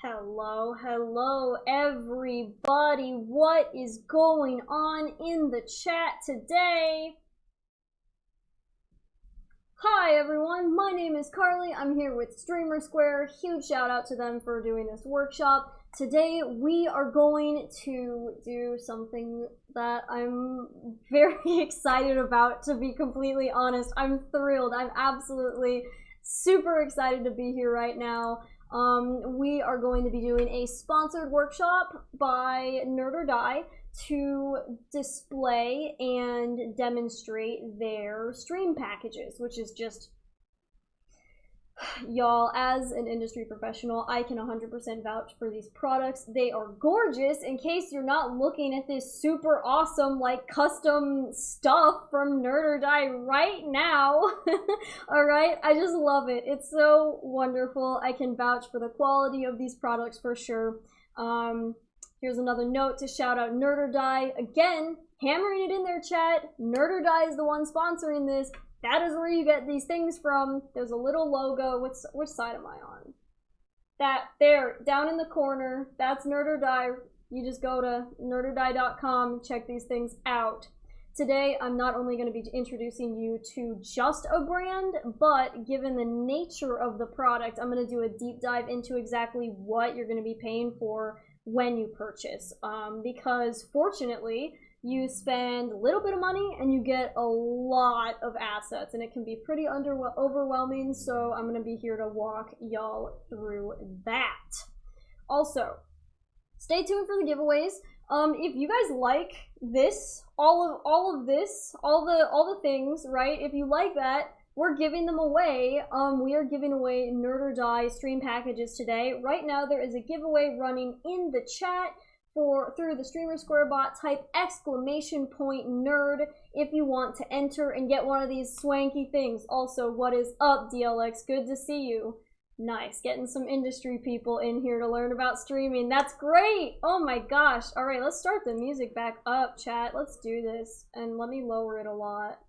Hello, everybody. What is going on in the chat today? Hi, everyone. My name is Karli. I'm here with Streamer Square. Huge shout out to them for doing this workshop. Today, we are going to do something that I'm very excited about, to be completely honest. I'm thrilled. I'm absolutely super excited to be here right now. We are going to be doing a sponsored workshop by NerdorDie to display and demonstrate their stream packages, which is just, y'all, as an industry professional, I can 100% vouch for these products. They are gorgeous. In case you're not looking at this super awesome, like, custom stuff from NerdorDie right now, alright? I just love it. It's so wonderful. I can vouch for the quality of these products for sure. Here's another note to shout out NerdorDie. Again, hammering it in their chat. NerdorDie is the one sponsoring this. That is where you get these things from. There's a little logo. Which side am I on? That, there, down in the corner. That's NerdorDie. You just go to nerdordie.com and check these things out. Today, I'm not only going to be introducing you to just a brand, but given the nature of the product, I'm going to do a deep dive into exactly what you're going to be paying for when you purchase. Because fortunately, you spend a little bit of money and you get a lot of assets, and it can be pretty overwhelming, so I'm going to be here to walk y'all through that. Also, stay tuned for the giveaways. If you guys like this, all of this, all the things, right? If you like that, we're giving them away. We are giving away NerdorDie stream packages today. Right now, there is a giveaway running in the chat through the Streamer Square bot. Type !nerd if you want to enter and get one of these swanky things. Also, what is up, DLX? Good to see you. Nice, getting some industry people in here to learn about streaming. That's great! Oh my gosh. Alright, let's start the music back up, chat. Let's do this. And let me lower it a lot.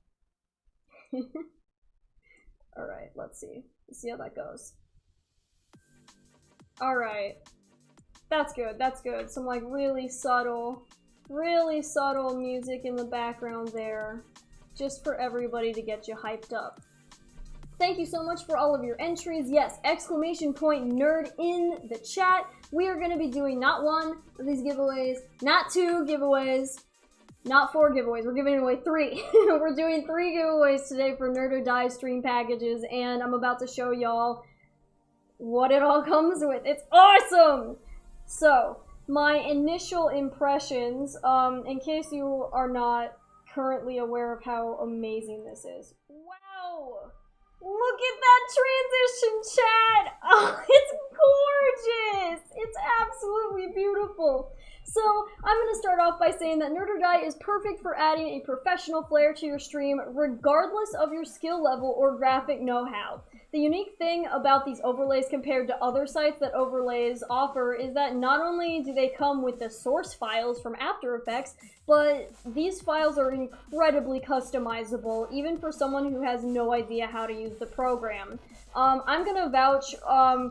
Alright, let's see. Let's see how that goes. Alright. That's good, that's good. Some like really subtle music in the background there. Just for everybody to get you hyped up. Thank you so much for all of your entries. Yes, !nerd in the chat. We are going to be doing not one of these giveaways, not two giveaways, not four giveaways. We're giving away three. We're doing 3 giveaways today for NerdorDie stream packages, and I'm about to show y'all what it all comes with. It's awesome! So, my initial impressions, in case you are not currently aware of how amazing this is. Wow! Look at that transition, chat! Oh, it's gorgeous! It's absolutely beautiful. So, I'm going to start off by saying that NerdorDie is perfect for adding a professional flair to your stream, regardless of your skill level or graphic know-how. The unique thing about these overlays compared to other sites that overlays offer is that not only do they come with the source files from After Effects, but these files are incredibly customizable, even for someone who has no idea how to use the program. I'm gonna vouch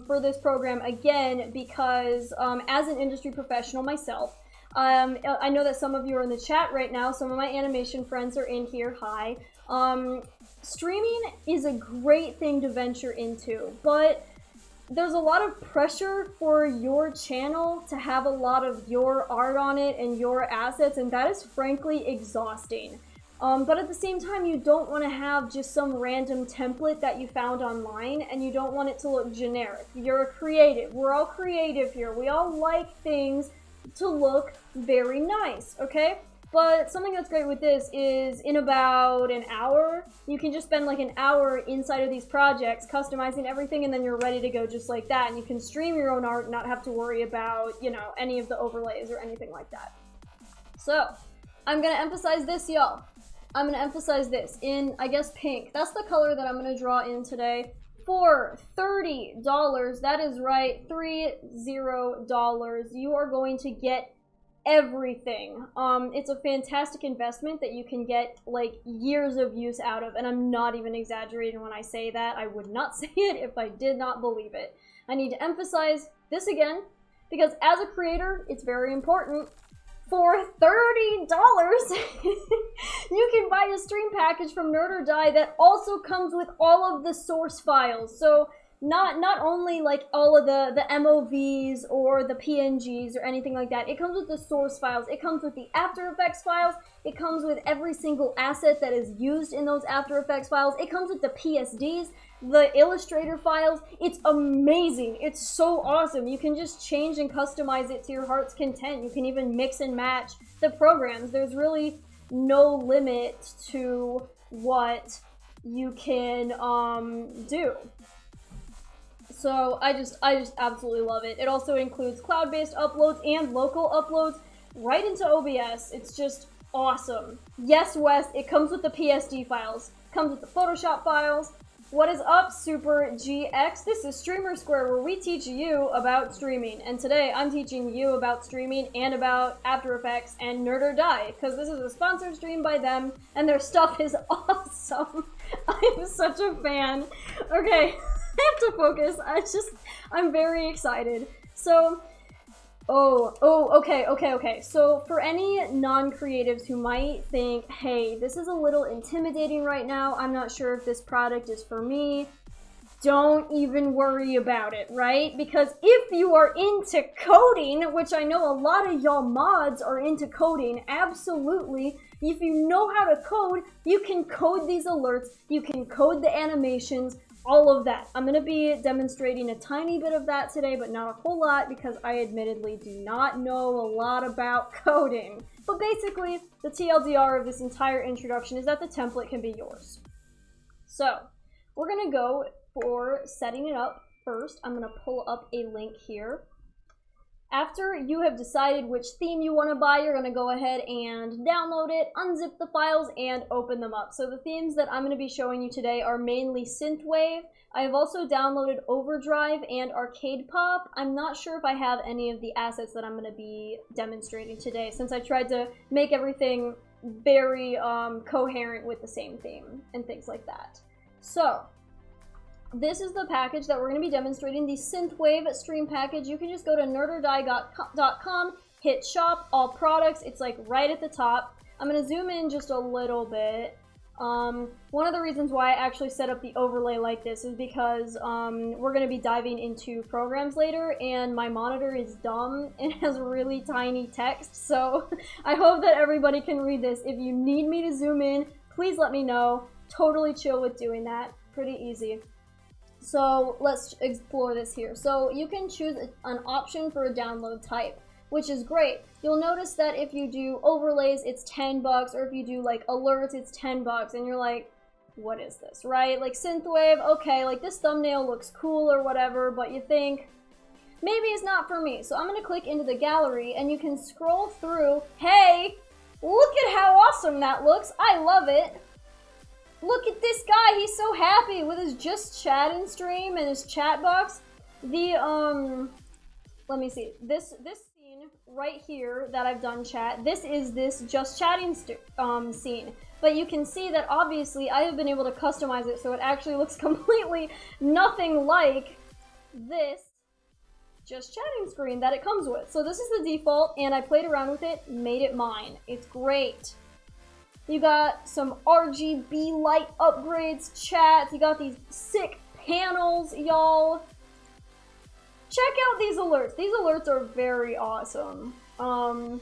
for this program again because as an industry professional myself, I know that some of you are in the chat right now, some of my animation friends are in here, hi. Streaming is a great thing to venture into, but there's a lot of pressure for your channel to have a lot of your art on it and your assets, and that is frankly exhausting. But at the same time, you don't want to have just some random template that you found online, and you don't want it to look generic. You're a creative. We're all creative here. We all like things to look very nice, okay? But something that's great with this is in about an hour, you can just spend like an hour inside of these projects, customizing everything, and then you're ready to go just like that. And you can stream your own art and not have to worry about, you know, any of the overlays or anything like that. So, I'm going to emphasize this, y'all. I'm going to emphasize this in, I guess, pink. That's the color that I'm going to draw in today. For $30, that is right, $30, you are going to get everything. It's a fantastic investment that you can get like years of use out of, and I'm not even exaggerating when I say that. I would not say it if I did not believe it. I need to emphasize this again, because as a creator, it's very important. For $30, you can buy a stream package from NerdorDie that also comes with all of the source files. So not only like all of the MOVs or the PNGs or anything like that. It comes with the source files. It comes with the After Effects files. It comes with every single asset that is used in those After Effects files. It comes with the PSDs, the Illustrator files. It's amazing. It's so awesome. You can just change and customize it to your heart's content. You can even mix and match the programs. There's really no limit to what you can do. So I just absolutely love it. It also includes cloud-based uploads and local uploads right into OBS. It's just awesome. Yes, Wes, it comes with the PSD files. Comes with the Photoshop files. What is up, Super GX? This is Streamer Square, where we teach you about streaming. And today I'm teaching you about streaming and about After Effects and NerdorDie, because this is a sponsored stream by them, and their stuff is awesome. I'm such a fan. Okay. I have to focus. I'm very excited. So, okay. So for any non-creatives who might think, hey, this is a little intimidating right now, I'm not sure if this product is for me, don't even worry about it, right? Because if you are into coding, which I know a lot of y'all mods are into coding, absolutely. If you know how to code, you can code these alerts, you can code the animations, all of that. I'm going to be demonstrating a tiny bit of that today, but not a whole lot, because I admittedly do not know a lot about coding. But basically, the TLDR of this entire introduction is that the template can be yours. So, we're going to go for setting it up first. I'm going to pull up a link here. After you have decided which theme you want to buy, you're going to go ahead and download it, unzip the files, and open them up. So the themes that I'm going to be showing you today are mainly Synthwave. I have also downloaded Overdrive and Arcade Pop. I'm not sure if I have any of the assets that I'm going to be demonstrating today, since I tried to make everything very coherent with the same theme and things like that. So, this is the package that we're going to be demonstrating, the Synthwave stream package. You can just go to nerdordie.com, hit shop, all products. It's like right at the top. I'm going to zoom in just a little bit. One of the reasons why I actually set up the overlay like this is because we're going to be diving into programs later, and my monitor is dumb and has really tiny text. So I hope that everybody can read this. If you need me to zoom in, please let me know. Totally chill with doing that. Pretty easy. So let's explore this here. So you can choose an option for a download type, which is great. You'll notice that if you do overlays, it's $10, or if you do like alerts, it's $10, and you're like, what is this, right? Like Synthwave, okay, like this thumbnail looks cool or whatever, but you think, maybe it's not for me. So I'm gonna click into the gallery, and you can scroll through. Hey, look at how awesome that looks. I love it. Look at this guy, he's so happy with his just chatting stream and his chat box. The, let me see, this scene right here that I've done chat, this is this just chatting scene. But you can see that obviously I have been able to customize it so it actually looks completely nothing like this just chatting screen that it comes with. So this is the default, and I played around with it, made it mine. It's great. You got some RGB light upgrades, chat. You got these sick panels, y'all. Check out these alerts. These alerts are very awesome. Oh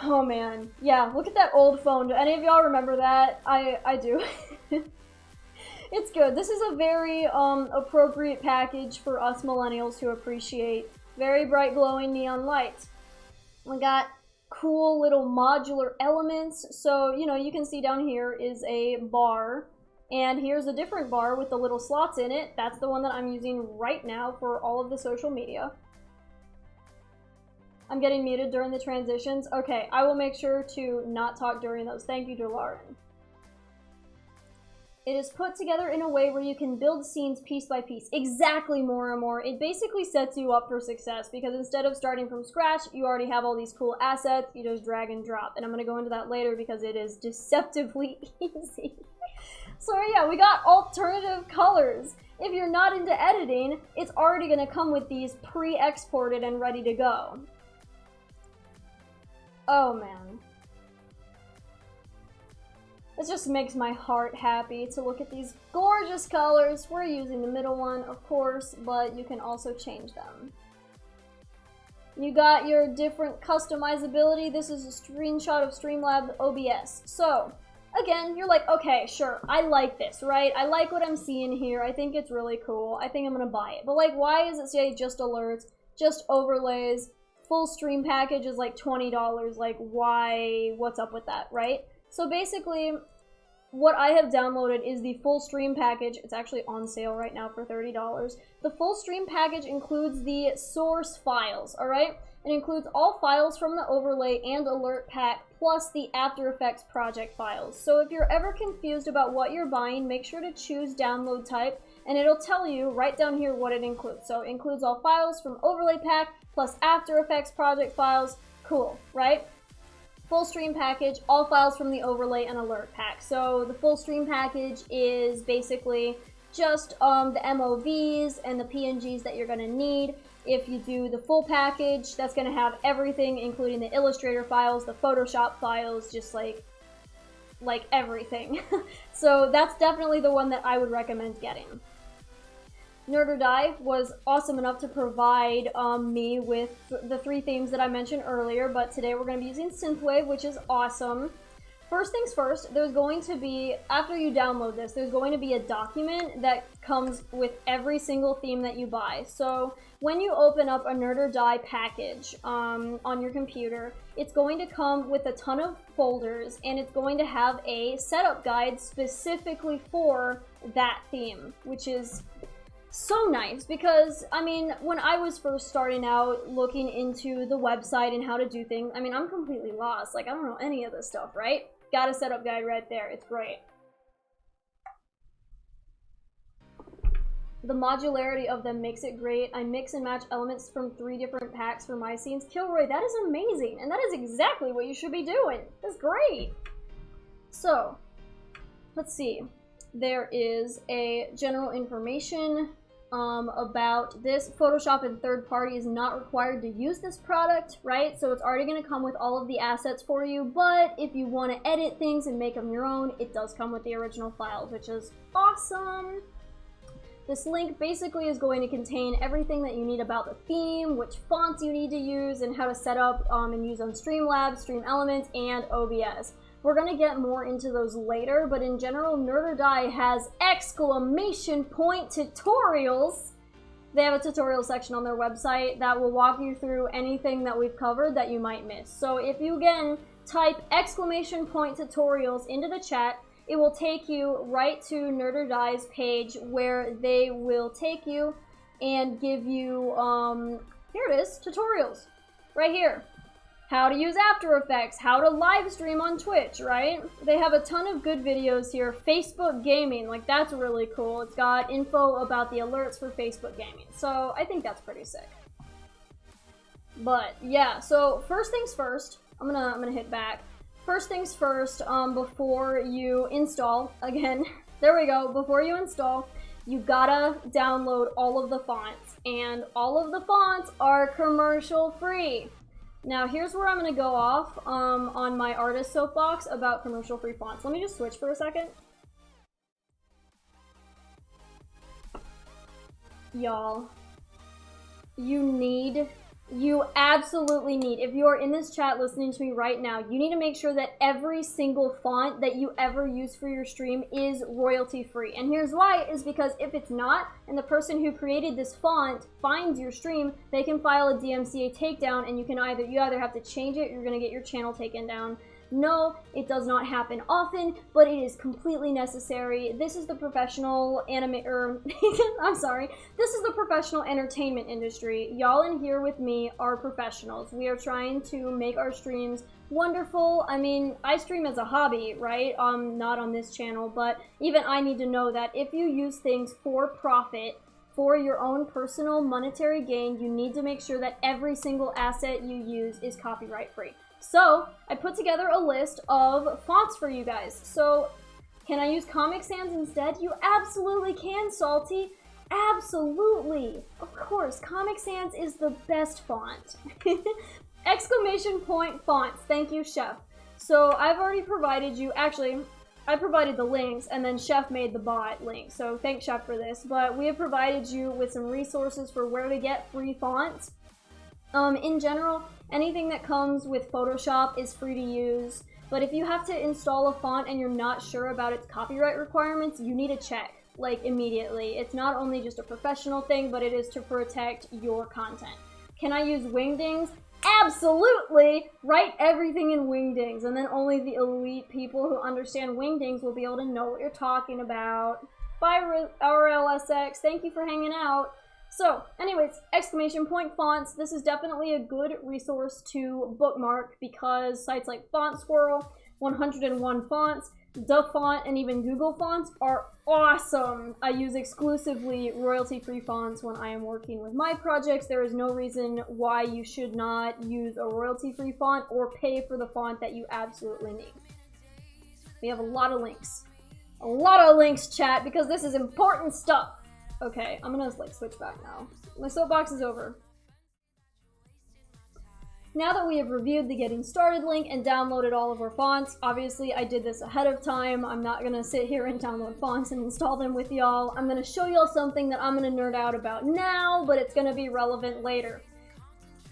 man. Yeah, look at that old phone. Do any of y'all remember that? I do. It's good. This is a very appropriate package for us millennials who appreciate very bright glowing neon lights. We got cool little modular elements. So, you know, you can see down here is a bar, and here's a different bar with the little slots in it. That's the one that I'm using right now for all of the social media. I'm getting muted during the transitions. Okay, I will make sure to not talk during those. Thank you, Delaren. It is put together in a way where you can build scenes piece by piece. Exactly, more and more. It basically sets you up for success because instead of starting from scratch, you already have all these cool assets. You just drag and drop. And I'm going to go into that later because it is deceptively easy. So yeah, we got alternative colors. If you're not into editing, it's already going to come with these pre-exported and ready to go. Oh man. It just makes my heart happy to look at these gorgeous colors. We're using the middle one, of course, but you can also change them. You got your different customizability. This is a screenshot of Streamlabs OBS. So, again, you're like, okay, sure, I like this, right? I like what I'm seeing here. I think it's really cool. I think I'm gonna buy it. But like, why does it say just alerts, just overlays, full stream package is like $20? Like, why, what's up with that, right? So basically, what I have downloaded is the full stream package. It's actually on sale right now for $30. The full stream package includes the source files, alright? It includes all files from the overlay and alert pack, plus the After Effects project files. So if you're ever confused about what you're buying, make sure to choose download type, and it'll tell you right down here what it includes. So it includes all files from overlay pack, plus After Effects project files. Cool, right? Full stream package, all files from the overlay and alert pack. So the full stream package is basically just the MOVs and the PNGs that you're gonna need. If you do the full package, that's gonna have everything, including the Illustrator files, the Photoshop files, just like everything. So that's definitely the one that I would recommend getting. NerdorDie was awesome enough to provide me with the 3 themes that I mentioned earlier, but today we're going to be using Synthwave, which is awesome. First things first, there's going to be, after you download this, there's going to be a document that comes with every single theme that you buy. So when you open up a NerdorDie package on your computer, it's going to come with a ton of folders, and it's going to have a setup guide specifically for that theme, which is so nice because, I mean, when I was first starting out looking into the website and how to do things, I mean, I'm completely lost. Like, I don't know any of this stuff, right? Got a setup guide right there. It's great. The modularity of them makes it great. I mix and match elements from 3 different packs for my scenes. Kilroy, that is amazing. And that is exactly what you should be doing. That's great. So, let's see. There is a general information about this. Photoshop and third party is not required to use this product, right? So it's already going to come with all of the assets for you, but if you want to edit things and make them your own, it does come with the original files, which is awesome. This link basically is going to contain everything that you need about the theme, which fonts you need to use, and how to set up and use on Streamlabs, Stream Elements, and OBS. We're going to get more into those later, but in general, NerdorDie has exclamation point tutorials. They have a tutorial section on their website that will walk you through anything that we've covered that you might miss. So if you, again, type exclamation point tutorials into the chat, it will take you right to NerdorDie's page where they will take you and give you, here it is, tutorials, right here. How to use After Effects, how to live stream on Twitch, right? They have a ton of good videos here. Facebook gaming, like that's really cool. It's got info about the alerts for Facebook gaming. So I think that's pretty sick. But yeah, so first things first, I'm gonna hit back. First things first, before you install, again, there we go, before you install, you gotta download all of the fonts, and all of the fonts are commercial free. Now here's where I'm gonna go off on my artist soapbox about commercial free fonts. Let me just switch for a second. Y'all, you absolutely need, if you are in this chat listening to me right now, you need to make sure that every single font that you ever use for your stream is royalty free. And here's why, is because if it's not, and the person who created this font finds your stream, they can file a DMCA takedown, and you either have to change it, you're gonna get your channel taken down. No, it does not happen often, but it is completely necessary. This is the professional I'm sorry. This is the professional entertainment industry. Y'all in here with me are professionals. We are trying to make our streams wonderful. I mean, I stream as a hobby, right? Not on this channel, but even I need to know that if you use things for profit, for your own personal monetary gain, you need to make sure that every single asset you use is copyright free. So, I put together a list of fonts for you guys. So, can I use Comic Sans instead? You absolutely can, Salty. Absolutely. Of course, Comic Sans is the best font. Exclamation point fonts. Thank you, Chef. So, I've already provided you, actually, I provided the links, and then Chef made the bot link. So, thanks, Chef, for this. But we have provided you with some resources for where to get free fonts. In general, anything that comes with Photoshop is free to use, but if you have to install a font and you're not sure about its copyright requirements, you need to check, like, immediately. It's not only just a professional thing, but it is to protect your content. Can I use Wingdings? Absolutely! Write everything in Wingdings, and then only the elite people who understand Wingdings will be able to know what you're talking about. Bye, RLSX. Thank you for hanging out. So, anyways, exclamation point fonts. This is definitely a good resource to bookmark because sites like Font Squirrel, 101 Fonts, Da Font, and even Google Fonts are awesome. I use exclusively royalty-free fonts when I am working with my projects. There is no reason why you should not use a royalty-free font or pay for the font that you absolutely need. We have a lot of links. A lot of links, chat, because this is important stuff. Okay, I'm gonna like switch back now. My soapbox is over. Now that we have reviewed the getting started link and downloaded all of our fonts, obviously I did this ahead of time. I'm not gonna sit here and download fonts and install them with y'all. I'm gonna show y'all something that I'm gonna nerd out about now, but it's gonna be relevant later.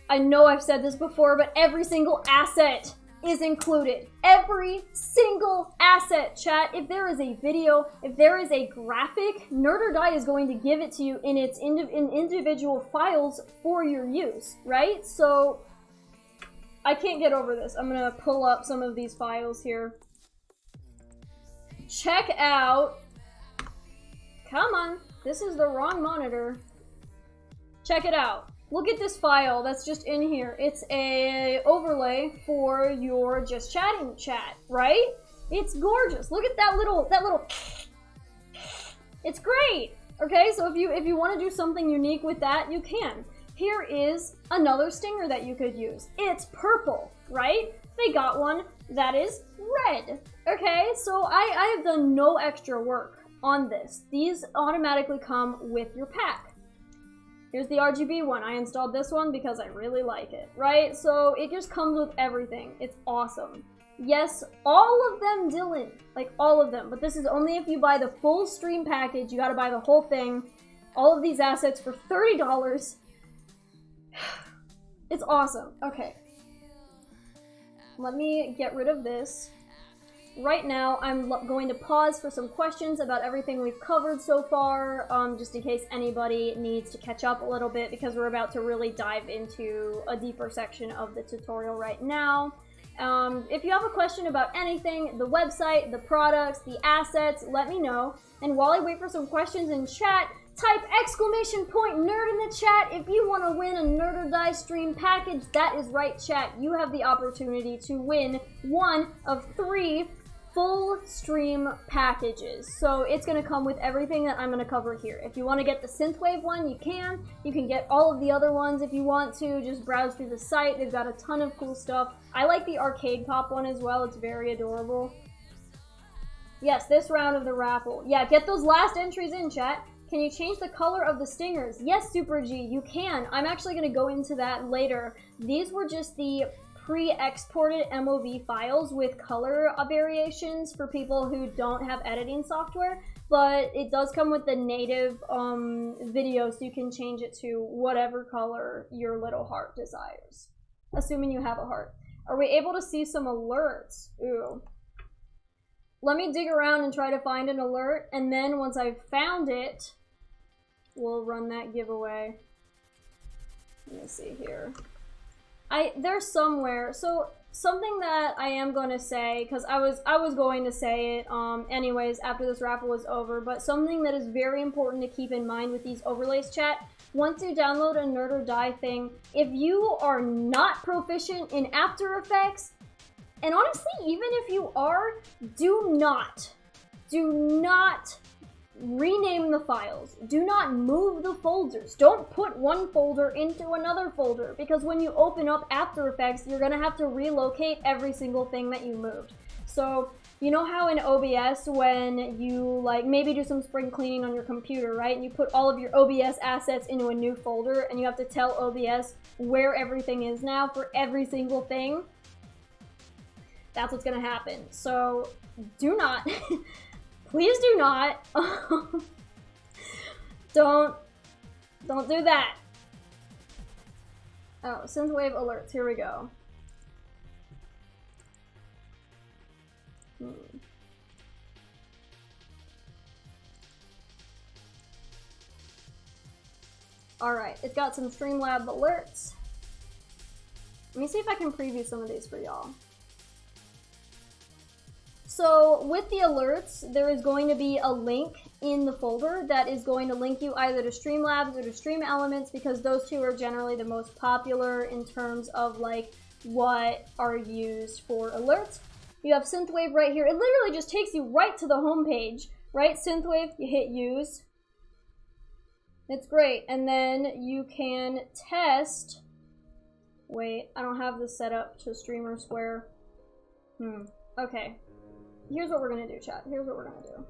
I know I've said this before, but every single asset is included. Every single asset, chat. If there is a video, if there is a graphic, NerdorDie is going to give it to you in its individual files for your use, right? So, I can't get over this. I'm gonna pull up some of these files here. Check out, come on, this is the wrong monitor. Check it out. Look at this file that's just in here. It's a overlay for your just chatting chat, right? It's gorgeous. Look at that little, it's great. Okay, so if you want to do something unique with that, you can. Here is another stinger that you could use. It's purple, right? They got one that is red. Okay, so I have done no extra work on this. These automatically come with your pack. Here's the RGB one. I installed this one because I really like it, right? So it just comes with everything. It's awesome. Yes, all of them, Dylan. Like, all of them. But this is only if you buy the full stream package. You gotta buy the whole thing. All of these assets for $30. It's awesome. Okay. Let me get rid of this. Right now, I'm going to pause for some questions about everything we've covered so far, just in case anybody needs to catch up a little bit, because we're about to really dive into a deeper section of the tutorial right now. If you have a question about anything, the website, the products, the assets, let me know. And while I wait for some questions in chat, type exclamation point nerd in the chat if you want to win a NerdorDie stream package. That is right, chat. You have the opportunity to win one of 3 full stream packages. So it's going to come with everything that I'm going to cover here. If you want to get the synthwave one, you can. You can get all of the other ones if you want to. Just browse through the site. They've got a ton of cool stuff. I like the arcade pop one as well. It's very adorable. Yes, this round of the raffle. Yeah, get those last entries in, chat. Can you change the color of the stingers? Yes, Super G, you can. I'm actually going to go into that later. These were just the pre-exported MOV files with color variations for people who don't have editing software, but it does come with the native video, so you can change it to whatever color your little heart desires, assuming you have a heart. Are we able to see some alerts? Ooh. Let me dig around and try to find an alert, and then once I've found it, we'll run that giveaway. Let me see here. They're somewhere. So something that I am going to say, because I was going to say it anyways after this raffle was over, but something that is very important to keep in mind with these overlays, chat. Once you download a NerdorDie thing, if you are not proficient in After Effects, and honestly, even if you are, do not rename the files. Do not move the folders. Don't put one folder into another folder, because when you open up After Effects, you're gonna have to relocate every single thing that you moved. So, you know how in OBS when you like maybe do some spring cleaning on your computer, right? And you put all of your OBS assets into a new folder and you have to tell OBS where everything is now for every single thing? That's what's gonna happen. So, do not please do not. Don't do that. Oh, synthwave alerts. Here we go. Alright, it's got some Streamlab alerts. Let me see if I can preview some of these for y'all. So with the alerts, there is going to be a link in the folder that is going to link you either to Streamlabs or to Stream Elements, because those two are generally the most popular in terms of like what are used for alerts. You have Synthwave right here. It literally just takes you right to the home page, right? Synthwave, you hit use. It's great. And then you can test. Wait, I don't have this set up to Streamer Square. Okay. Here's what we're gonna do, chat. Here's what we're gonna do.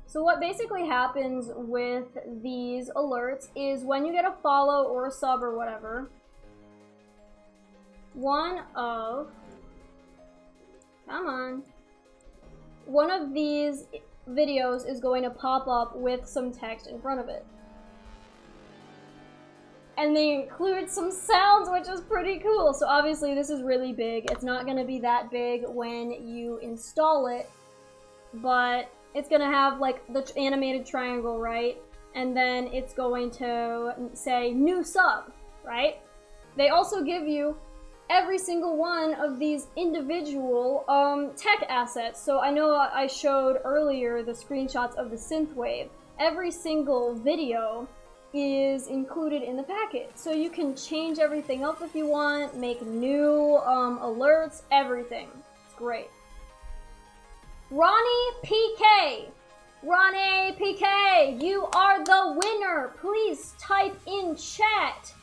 So what basically happens with these alerts is when you get a follow or a sub or whatever, one of these videos is going to pop up with some text in front of it. And they include some sounds, which is pretty cool. So obviously this is really big. It's not going to be that big when you install it, but it's going to have like the animated triangle, right? And then it's going to say new sub, right? They also give you every single one of these individual tech assets. So I know I showed earlier the screenshots of the synthwave. Every single video is included in the packet. So you can change everything up if you want, make new alerts, everything. It's great. Ronnie PK. Ronnie PK, you are the winner. Please type in chat.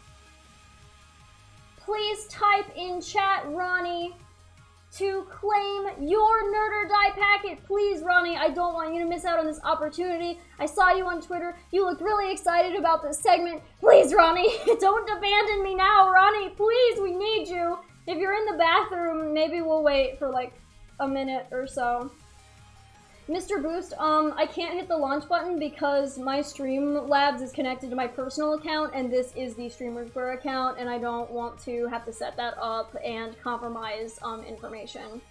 Please type in chat, Ronnie, to claim your NerdorDie packet. Please, Ronnie, I don't want you to miss out on this opportunity. I saw you on Twitter. You looked really excited about this segment. Please, Ronnie, don't abandon me now, Ronnie. Please, we need you. If you're in the bathroom, maybe we'll wait for like a minute or so. Mr. Boost, I can't hit the launch button because my Streamlabs is connected to my personal account, and this is the Streamer Square account, and I don't want to have to set that up and compromise information.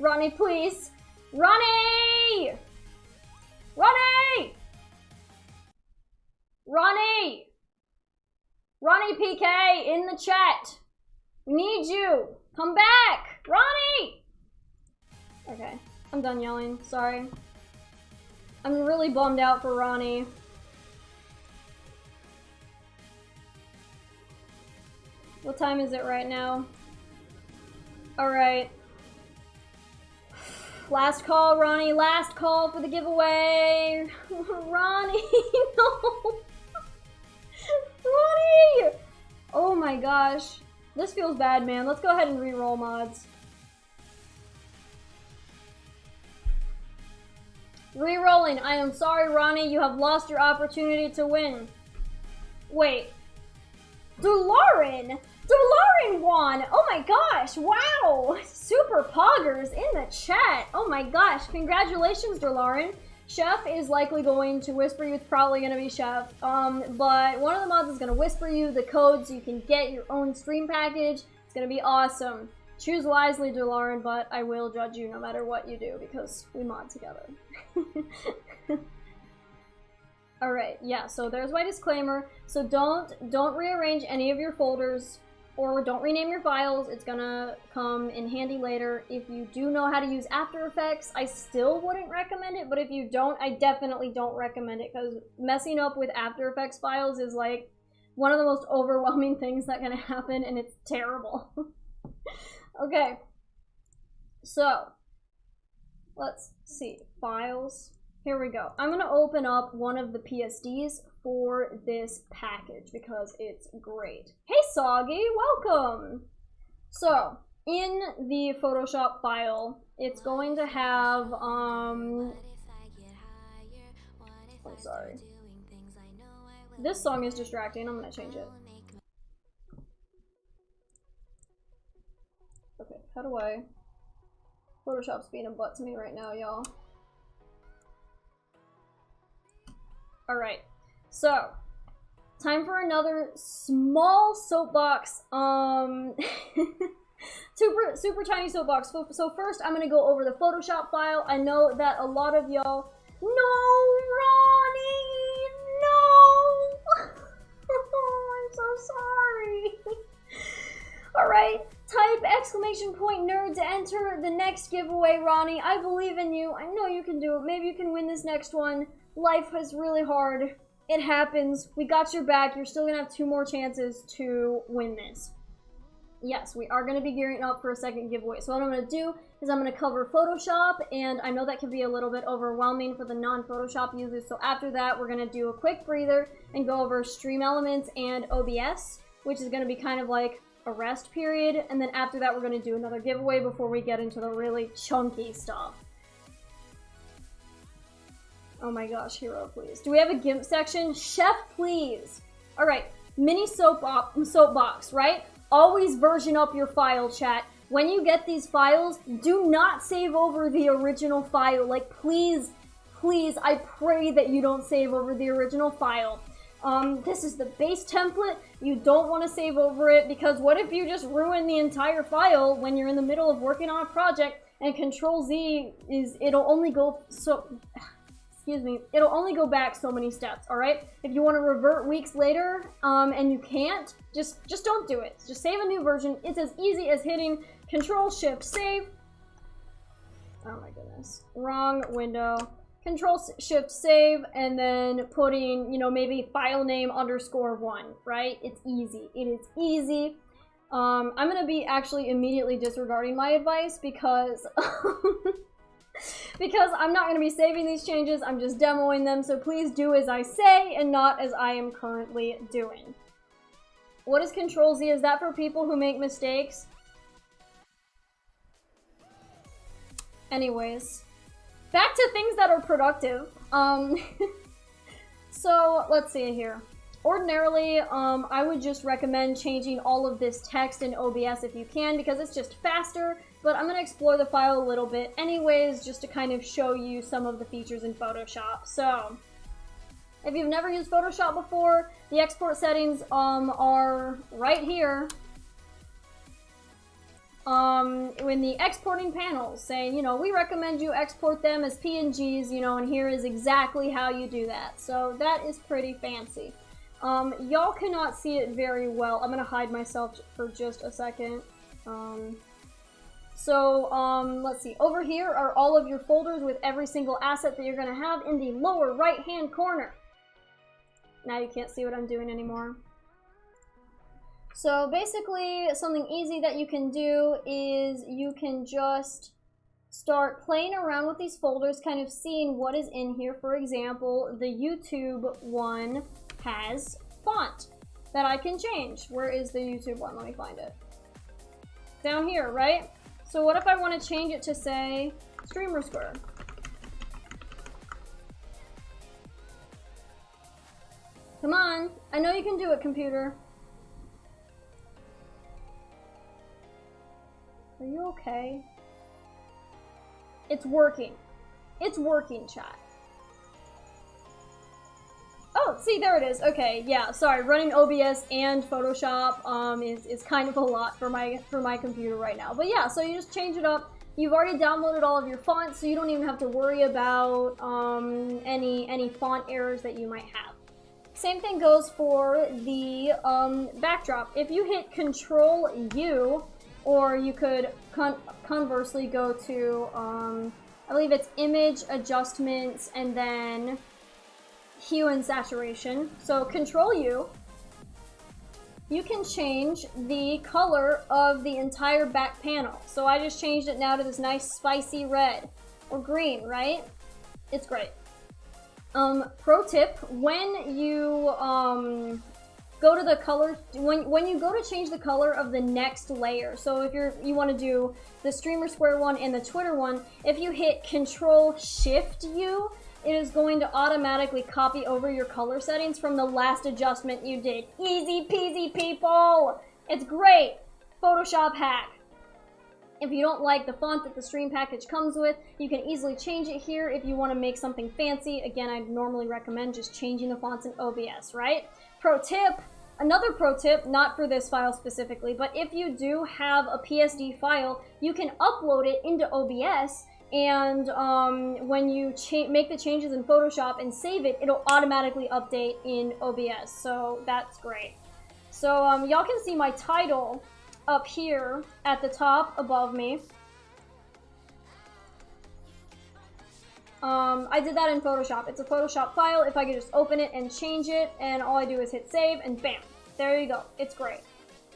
Ronnie, please! Ronnie! Ronnie! Ronnie! Ronnie PK, in the chat! We need you! Come back! Ronnie! Okay. I'm done yelling, sorry. I'm really bummed out for Ronnie. What time is it right now? Alright. Last call, Ronnie. Last call for the giveaway. Ronnie, no. Ronnie! Oh my gosh. This feels bad, man. Let's go ahead and re-roll mods. Re-rolling. I am sorry, Ronnie. You have lost your opportunity to win. Wait. DeLauren! DeLauren won! Oh my gosh! Wow! Super poggers in the chat. Oh my gosh. Congratulations, DeLauren. Chef is likely going to whisper you. It's probably going to be Chef. But one of the mods is going to whisper you the code so you can get your own stream package. It's going to be awesome. Choose wisely, DeLauren, but I will judge you no matter what you do because we mod together. Alright, yeah, so there's my disclaimer. So don't rearrange any of your folders or don't rename your files. It's gonna come in handy later. If you do know how to use After Effects, I still wouldn't recommend it, but if you don't, I definitely don't recommend it, because messing up with After Effects files is like one of the most overwhelming things that can happen, and it's terrible. Okay, so let's see, files. Here we go. I'm gonna open up one of the PSDs for this package because it's great. Hey Soggy, welcome! So, in the Photoshop file, it's going to have, I'm sorry. This song is distracting, I'm gonna change it. Okay, how do I... Photoshop's being a butt to me right now, y'all. Alright, so, time for another small soapbox, super tiny soapbox. So first, I'm gonna go over the Photoshop file. I know that a lot of y'all... No, Ronnie! No! I'm so sorry. Alright, type !nerd to enter the next giveaway, Ronnie. I believe in you. I know you can do it. Maybe you can win this next one. Life is really hard. It happens. We got your back. You're still gonna have 2 more chances to win this. Yes, we are gonna be gearing up for a second giveaway. So what I'm gonna do is I'm gonna cover Photoshop, and I know that can be a little bit overwhelming for the non-Photoshop users. So after that, we're gonna do a quick breather and go over Stream Elements and OBS, which is gonna be kind of like a rest period. And then after that, we're gonna do another giveaway before we get into the really chunky stuff. Oh my gosh, hero, please. Do we have a GIMP section? Chef, please. All right, mini soapbox, right? Always version up your file, chat. When you get these files, do not save over the original file. Like, please, please, I pray that you don't save over the original file. This is the base template. You don't want to save over it, because what if you just ruin the entire file when you're in the middle of working on a project, and Control-Z is, it'll only go so... Excuse me, it'll only go back so many steps, alright? If you want to revert weeks later, and you can't, just don't do it. Just save a new version. It's as easy as hitting Control-Shift-Save. Oh my goodness. Wrong window. Control-Shift-Save, and then putting, you know, maybe file name _1, right? It's easy. It is easy. I'm gonna be actually immediately disregarding my advice because... because I'm not going to be saving these changes, I'm just demoing them, so please do as I say and not as I am currently doing. What is Control-Z? Is that for people who make mistakes? Anyways, back to things that are productive. So, let's see here. Ordinarily, I would just recommend changing all of this text in OBS if you can, because it's just faster. But I'm going to explore the file a little bit anyways, just to kind of show you some of the features in Photoshop. So, if you've never used Photoshop before, the export settings are right here. In the exporting panel, saying, you know, we recommend you export them as PNGs, you know, and here is exactly how you do that. So that is pretty fancy. Y'all cannot see it very well. I'm going to hide myself for just a second. Let's see. Over here are all of your folders with every single asset that you're going to have in the lower right-hand corner. Now you can't see what I'm doing anymore. So basically, something easy that you can do is you can just start playing around with these folders, kind of seeing what is in here. For example, the YouTube one has font that I can change. Where is the YouTube one? Let me find it. Down here, right? So what if I want to change it to, say, Streamer Square? Come on, I know you can do it, computer. Are you okay? It's working. It's working, chat. Oh, see, there it is. Okay, yeah, sorry. Running OBS and Photoshop is kind of a lot for my computer right now. But yeah, so you just change it up. You've already downloaded all of your fonts, so you don't even have to worry about any font errors that you might have. Same thing goes for the backdrop. If you hit Control U, or you could conversely go to, I believe it's Image Adjustments and then Hue and Saturation. So Control U, you can change the color of the entire back panel. So I just changed it now to this nice spicy red or green, right? It's great. Pro tip, when you go to the color, when you go to change the color of the next layer, so if you want to do the Streamer Square one and the Twitter one, if you hit Control Shift U, it is going to automatically copy over your color settings from the last adjustment you did. Easy peasy, people! It's great! Photoshop hack. If you don't like the font that the stream package comes with, you can easily change it here if you want to make something fancy. Again, I'd normally recommend just changing the fonts in OBS, right? Pro tip, another pro tip, not for this file specifically, but if you do have a PSD file, you can upload it into OBS, and when you make the changes in Photoshop and save it, it'll automatically update in OBS, so that's great. So y'all can see my title up here at the top above me. I did that in Photoshop. It's a Photoshop file. If I could just open it and change it, and all I do is hit save, and bam, there you go. It's great.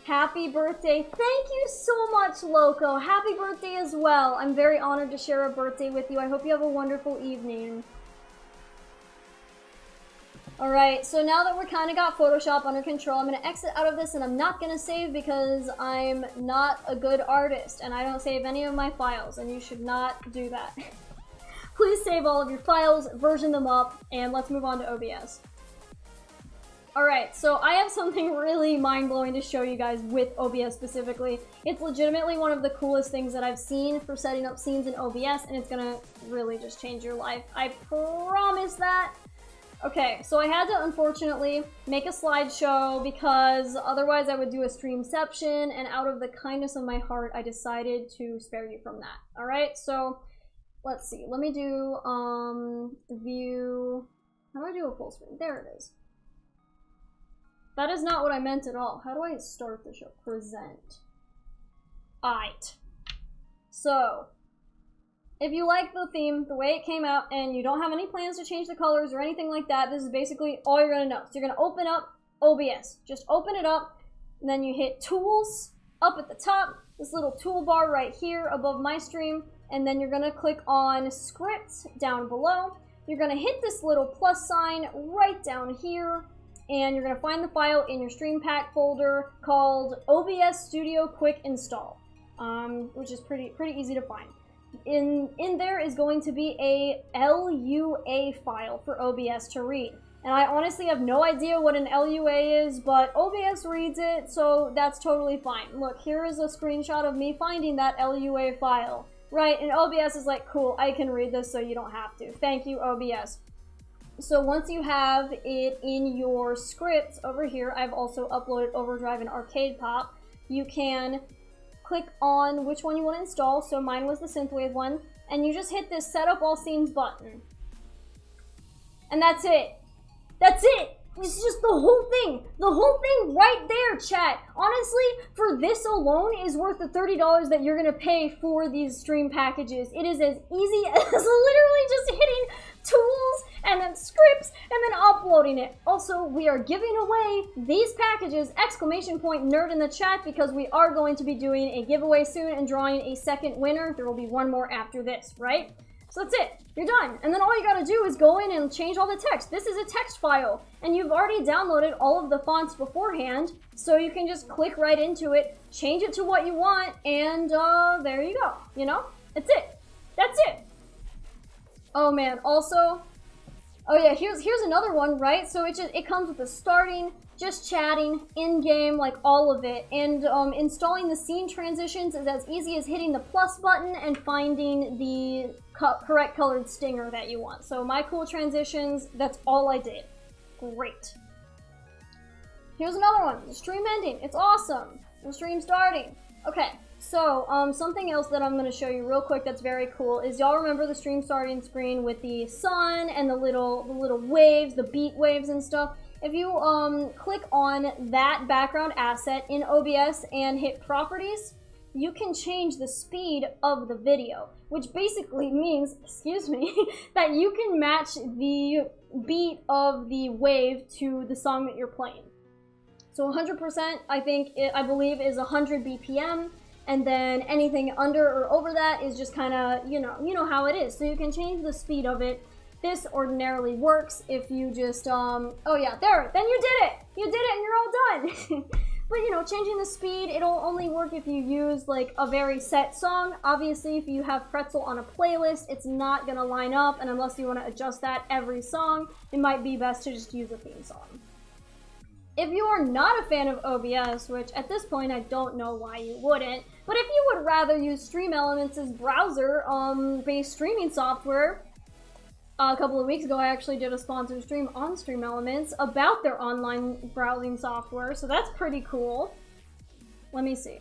Happy birthday. Thank you so much, Loco. Happy birthday as well. I'm very honored to share a birthday with you. I hope you have a wonderful evening. Alright, so now that we're kind of got Photoshop under control, I'm going to exit out of this and I'm not going to save because I'm not a good artist and I don't save any of my files, and you should not do that. Please save all of your files, version them up, and let's move on to OBS. Alright, so I have something really mind-blowing to show you guys with OBS specifically. It's legitimately one of the coolest things that I've seen for setting up scenes in OBS, and it's gonna really just change your life. I promise that. Okay, so I had to unfortunately make a slideshow because otherwise I would do a streamception, and out of the kindness of my heart, I decided to spare you from that. Alright, so let's see. Let me do view. How do I do a full screen? There it is. That is not what I meant at all. How do I start the show? Present. Aight. So, if you like the theme, the way it came out, and you don't have any plans to change the colors or anything like that, this is basically all you're gonna know. So you're gonna open up OBS. Just open it up, and then you hit Tools, up at the top, this little toolbar right here above my stream, and then you're gonna click on Scripts down below. You're gonna hit this little plus sign right down here, and you're gonna find the file in your Stream Pack folder called OBS Studio Quick Install, which is pretty easy to find. In there is going to be a LUA file for OBS to read. And I honestly have no idea what an LUA is, but OBS reads it, so that's totally fine. Look, here is a screenshot of me finding that LUA file. Right, and OBS is like, cool, I can read this so you don't have to. Thank you, OBS. So once you have it in your scripts over here, I've also uploaded Overdrive and Arcade Pop. You can click on which one you want to install. So mine was the Synthwave one. And you just hit this Set Up All Scenes button. And that's it. That's it. It's just the whole thing. The whole thing right there, chat. Honestly, for this alone is worth the $30 that you're going to pay for these stream packages. It is as easy as literally just hitting Tools and then Scripts and then uploading it. Also, we are giving away these packages, exclamation point nerd in the chat, because we are going to be doing a giveaway soon and drawing a second winner. There will be one more after this, right? So that's it. You're done. And then all you gotta do is go in and change all the text. This is a text file, and you've already downloaded all of the fonts beforehand, so you can just click right into it, change it to what you want, and there you go. You know? That's it. That's it. Oh man, also, oh yeah, here's another one, right? So it comes with the starting, just chatting, in-game, like all of it. And installing the scene transitions is as easy as hitting the plus button and finding the correct colored stinger that you want. So my cool transitions, that's all I did. Great. Here's another one, the stream ending. It's awesome. The stream starting. Okay. So, something else that I'm going to show you real quick that's very cool is, y'all remember the stream starting screen with the sun and the little waves, the beat waves and stuff? if you click on that background asset in OBS and hit properties, you can change the speed of the video, which basically means, excuse me, that you can match the beat of the wave to the song that you're playing. So 100%, I believe, is 100 BPM, and then anything under or over that is just kind of, you know how it is. So you can change the speed of it. This ordinarily works if you just, oh yeah, there, then you did it! You did it and you're all done! But, you know, changing the speed, it'll only work if you use, like, a very set song. Obviously, if you have Pretzel on a playlist, it's not gonna line up, and unless you want to adjust that every song, it might be best to just use a theme song. If you are not a fan of OBS, which at this point I don't know why you wouldn't, but if you would rather use StreamElements' browser-based streaming software, a couple of weeks ago I actually did a sponsored stream on StreamElements about their online browsing software, so that's pretty cool. Let me see.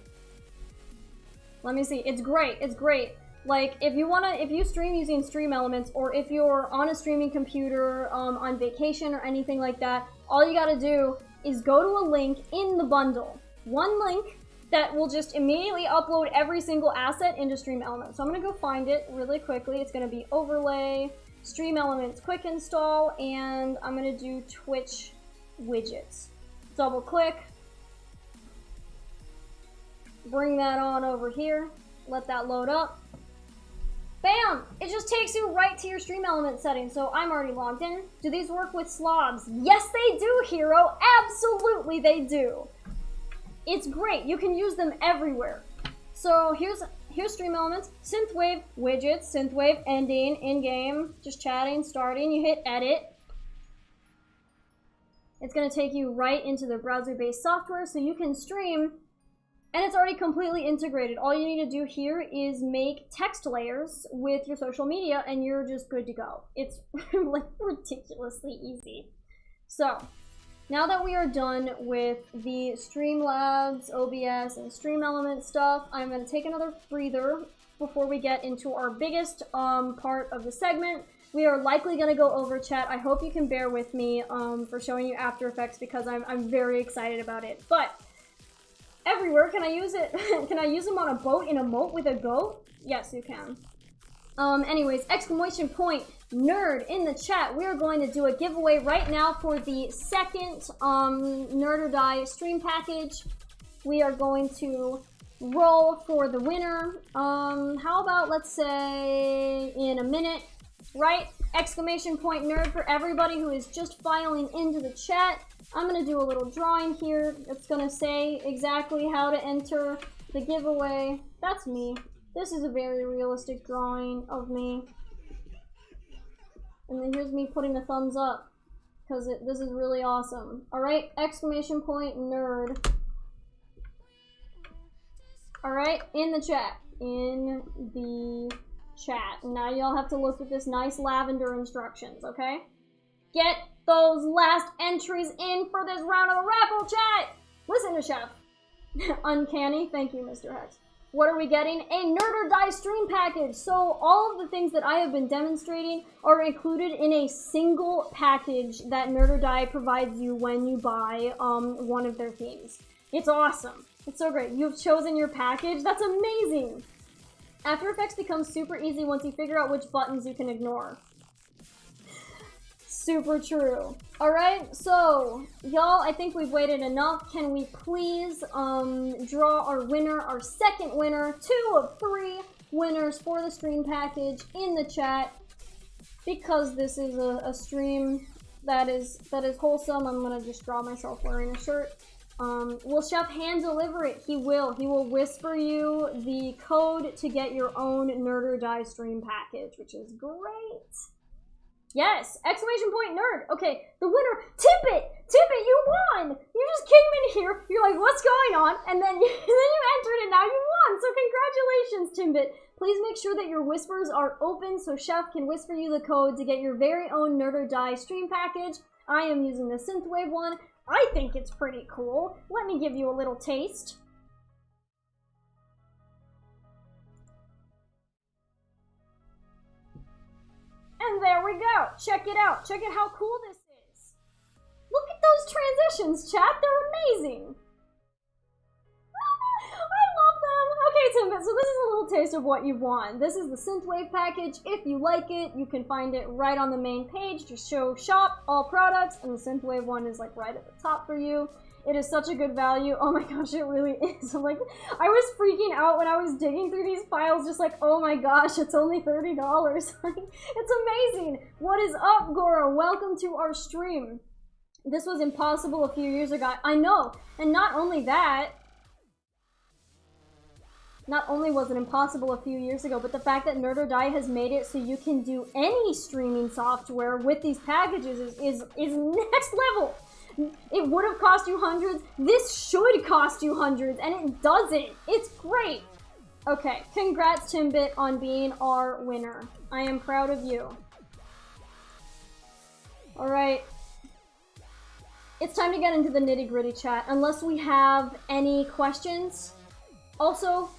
It's great, it's great. Like, if you stream using StreamElements, or if you're on a streaming computer on vacation or anything like that, all you gotta do is go to a link in the bundle. One link that will just immediately upload every single asset into StreamElements. So I'm gonna go find it really quickly. It's gonna be Overlay, StreamElements Quick Install, and I'm gonna do Twitch widgets. Double click. Bring that on over here. Let that load up. Bam! It just takes you right to your StreamElements settings, so I'm already logged in. Do these work with slobs? Yes, they do, Hero! Absolutely they do! It's great, you can use them everywhere. So here's StreamElements, Synthwave widgets, Synthwave ending, in-game, just chatting, starting, you hit edit. It's gonna take you right into the browser-based software so you can stream. And it's already completely integrated. All you need to do here is make text layers with your social media and you're just good to go. It's like ridiculously easy. So, now that we are done with the Streamlabs, OBS, and StreamElements stuff, I'm gonna take another breather before we get into our biggest part of the segment. We are likely gonna go over chat. I hope you can bear with me for showing you After Effects because I'm very excited about it. But everywhere, can I use it? Can I use them on a boat in a moat with a goat? Yes, you can. Anyways, exclamation point nerd in the chat. We are going to do a giveaway right now for the second NerdorDie stream package. We are going to roll for the winner. How about, let's say, in a minute, right? Exclamation point nerd for everybody who is just filing into the chat. I'm gonna do a little drawing here. It's gonna say exactly how to enter the giveaway. That's me. This is a very realistic drawing of me. And then here's me putting a thumbs up, because this is really awesome. Alright, exclamation point nerd. Alright, in the chat. In the chat. Now y'all have to look at this nice lavender instructions, okay? Get those last entries in for this round of the raffle, chat! Listen to Chef. Uncanny. Thank you, Mr. Hex. What are we getting? A NerdorDie stream package. So all of the things that I have been demonstrating are included in a single package that NerdorDie provides you when you buy one of their themes. It's awesome. It's so great. You've chosen your package. That's amazing. After Effects becomes super easy once you figure out which buttons you can ignore. Super true. Alright, so, y'all, I think we've waited enough. Can we please draw our winner, our second winner, 2 of 3 winners for the stream package in the chat. Because this is a stream that is wholesome, I'm gonna just draw myself wearing a shirt. Will Chef hand deliver it? He will. He will whisper you the code to get your own NerdorDie stream package, which is great. Yes! Exclamation point nerd! Okay, the winner, Tippet! Tippet, you won! You just came in here, you're like, what's going on? And then you entered and now you won! So congratulations, Timbit! Please make sure that your whispers are open so Chef can whisper you the code to get your very own NerdorDie stream package. I am using the Synthwave one. I think it's pretty cool. Let me give you a little taste. And there we go. Check it out. Check out how cool this is. Look at those those transitions, chat. They're amazing. I love them. Okay, Timbit, so this is a little taste of what you've won. This is the Synthwave package. If you like it, you can find it right on the main page. Just show shop, all products, and the Synthwave one is like right at the top for you. It is such a good value. Oh my gosh, it really is. I'm like, I was freaking out when I was digging through these files, just like, oh my gosh, it's only $30. It's amazing. What is up, Gora? Welcome to our stream. This was impossible a few years ago. I know. And not only that, not only was it impossible a few years ago, but the fact that NerdorDie has made it so you can do any streaming software with these packages is next level. It would have cost you hundreds. This should cost you hundreds, and it doesn't. It's great. Okay, congrats, Timbit, on being our winner. I am proud of you. All right. It's time to get into the nitty-gritty, chat, unless we have any questions. Also,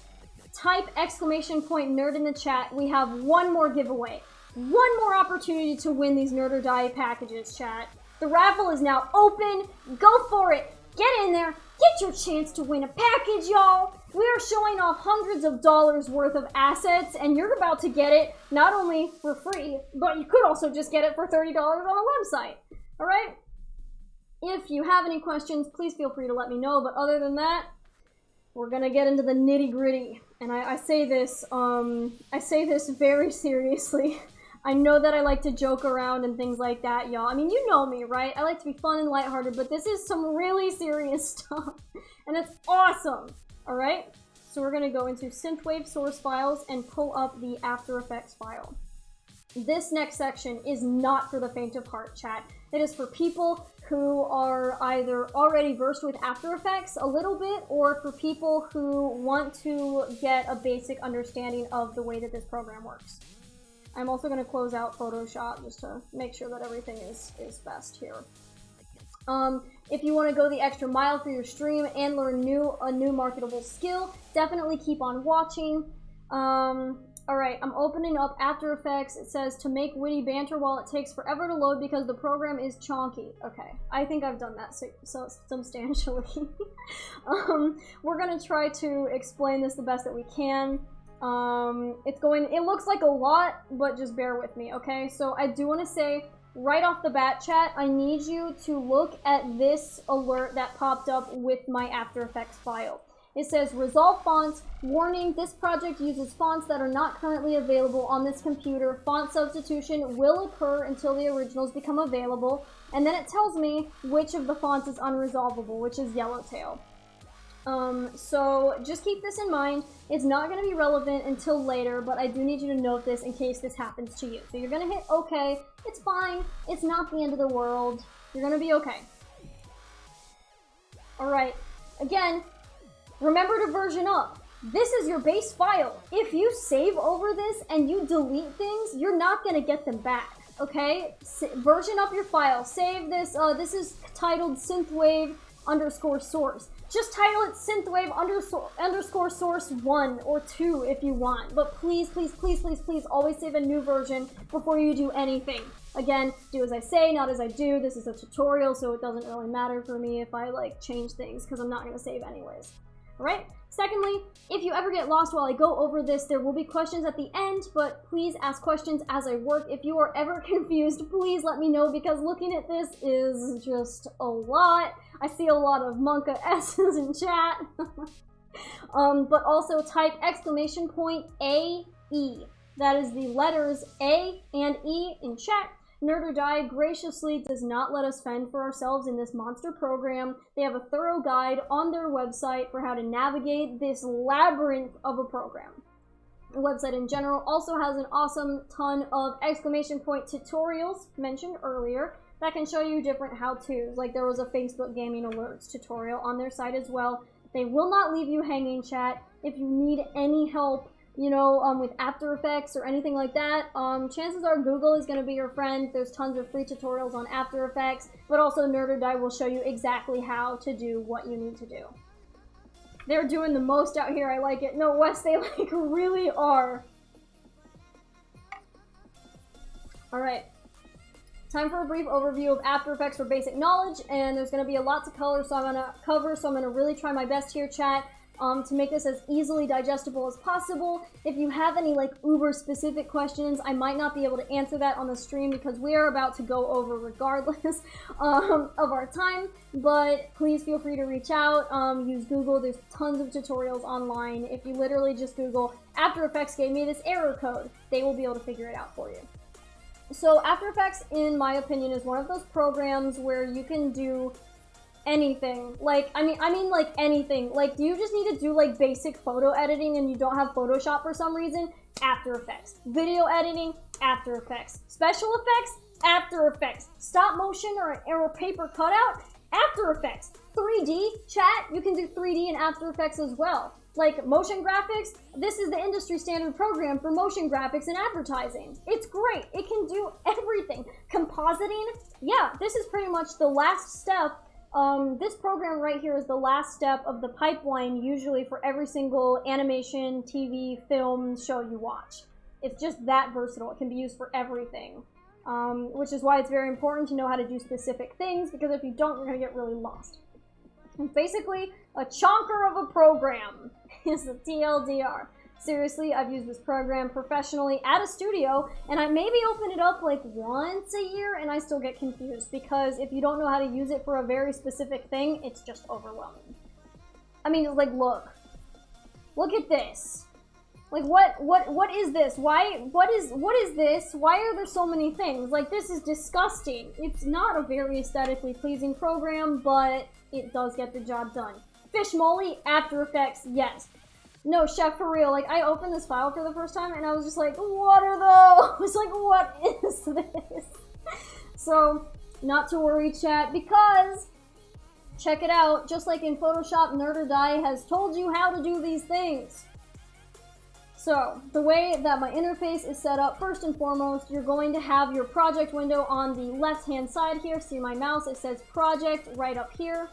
type !nerd in the chat. We have one more giveaway. One more opportunity to win these NerdorDie packages, chat. The raffle is now open. Go for it. Get in there. Get your chance to win a package, y'all. We are showing off hundreds of dollars worth of assets, and you're about to get it not only for free, but you could also just get it for $30 on the website. All right? If you have any questions, please feel free to let me know. But other than that, we're gonna get into the nitty-gritty. And I say this very seriously. I know that I like to joke around and things like that, y'all. I mean, you know me, right? I like to be fun and lighthearted, but this is some really serious stuff. And it's awesome, all right? So we're gonna go into Synthwave source files and pull up the After Effects file. This next section is not for the faint of heart, chat. It is for people who are either already versed with After Effects a little bit, or for people who want to get a basic understanding of the way that this program works. I'm also going to close out Photoshop just to make sure that everything is best here. If you want to go the extra mile for your stream and learn a new marketable skill, definitely keep on watching. Alright, I'm opening up After Effects. It says to make witty banter while it takes forever to load because the program is chonky. Okay, I think I've done that so substantially. We're going to try to explain this the best that we can. It looks like a lot, but just bear with me, okay? So I do want to say, right off the bat, chat, I need you to look at this alert that popped up with my After Effects file. It says, resolve fonts, warning, this project uses fonts that are not currently available on this computer. Font substitution will occur until the originals become available. And then it tells me which of the fonts is unresolvable, which is Yellowtail. So just keep this in mind. It's not going to be relevant until later, but I do need you to note this in case this happens to you. So you're going to hit OK. It's fine. It's not the end of the world. You're going to be okay. Alright. Again, remember to version up. This is your base file. If you save over this and you delete things, you're not going to get them back. Okay? Version up your file. Save this. This is titled Synthwave _source. Just title it Synthwave underscore source 1 or 2 if you want. But please, please, please, please, please always save a new version before you do anything. Again, do as I say, not as I do. This is a tutorial, so it doesn't really matter for me if I like change things because I'm not going to save anyways. Alright? Secondly, if you ever get lost while I go over this, there will be questions at the end, but please ask questions as I work. If you are ever confused, please let me know because looking at this is just a lot. I see a lot of Monka S's in chat. But also type !AE. That is the letters A and E in chat. NerdorDie graciously does not let us fend for ourselves in this monster program. They have a thorough guide on their website for how to navigate this labyrinth of a program. The website in general also has an awesome ton of ! tutorials mentioned earlier that can show you different how-tos. Like there was a Facebook gaming alerts tutorial on their site as well. They will not leave you hanging, chat. If you need any help, you know, with After Effects or anything like that, chances are Google is going to be your friend. There's tons of free tutorials on After Effects, but also NerdorDie will show you exactly how to do what you need to do. They're doing the most out here. I like it. No, Wes, they like really are. All right. Time for a brief overview of After Effects for basic knowledge, and there's going to be a lot to cover, so I'm going to really try my best here, chat, to make this as easily digestible as possible. If you have any like uber specific questions, I might not be able to answer that on the stream because we are about to go over regardless of our time, but please feel free to reach out, use Google. There's tons of tutorials online. If you literally just Google After Effects gave me this error code, they will be able to figure it out for you. So After Effects, in my opinion, is one of those programs where you can do anything. Like, I mean like anything. Like, do you just need to do like basic photo editing and you don't have Photoshop for some reason? After Effects. Video editing? After Effects. Special effects? After Effects. Stop motion or paper cutout? After Effects. 3D? Chat? You can do 3D in After Effects as well. Like motion graphics, this is the industry standard program for motion graphics and advertising. It's great. It can do everything. Compositing? Yeah, this is pretty much the last step. This program right here is the last step of the pipeline, usually for every single animation, TV, film show you watch. It's just that versatile. It can be used for everything, which is why it's very important to know how to do specific things, because if you don't, you're going to get really lost. It's basically a chonker of a program is the TLDR. Seriously, I've used this program professionally at a studio, and I maybe open it up like once a year, and I still get confused, because if you don't know how to use it for a very specific thing, it's just overwhelming. I mean, like, look at this. Like, what is this? What is this? Why are there so many things? Like, this is disgusting. It's not a very aesthetically pleasing program, but it does get the job done. Fish Molly, After Effects, yes. No, Chef, for real, like, I opened this file for the first time, and I was just like, what are those? Like, what is this? So, not to worry, chat, because, check it out, just like in Photoshop, NerdorDie has told you how to do these things. So, the way that my interface is set up, first and foremost, you're going to have your project window on the left-hand side here. See my mouse? It says project right up here.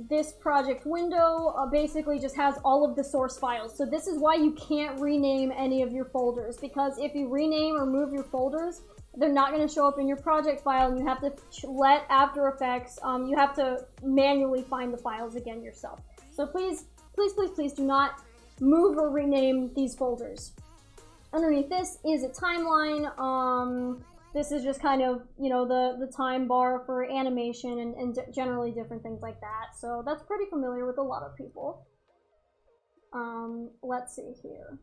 This project window basically just has all of the source files. So this is why you can't rename any of your folders, because if you rename or move your folders, they're not going to show up in your project file, and you have to let After Effects, you have to manually find the files again yourself. So please, please, please, please do not move or rename these folders. Underneath this is a timeline. This is just kind of, you know, the time bar for animation and generally different things like that. So that's pretty familiar with a lot of people. Let's see here.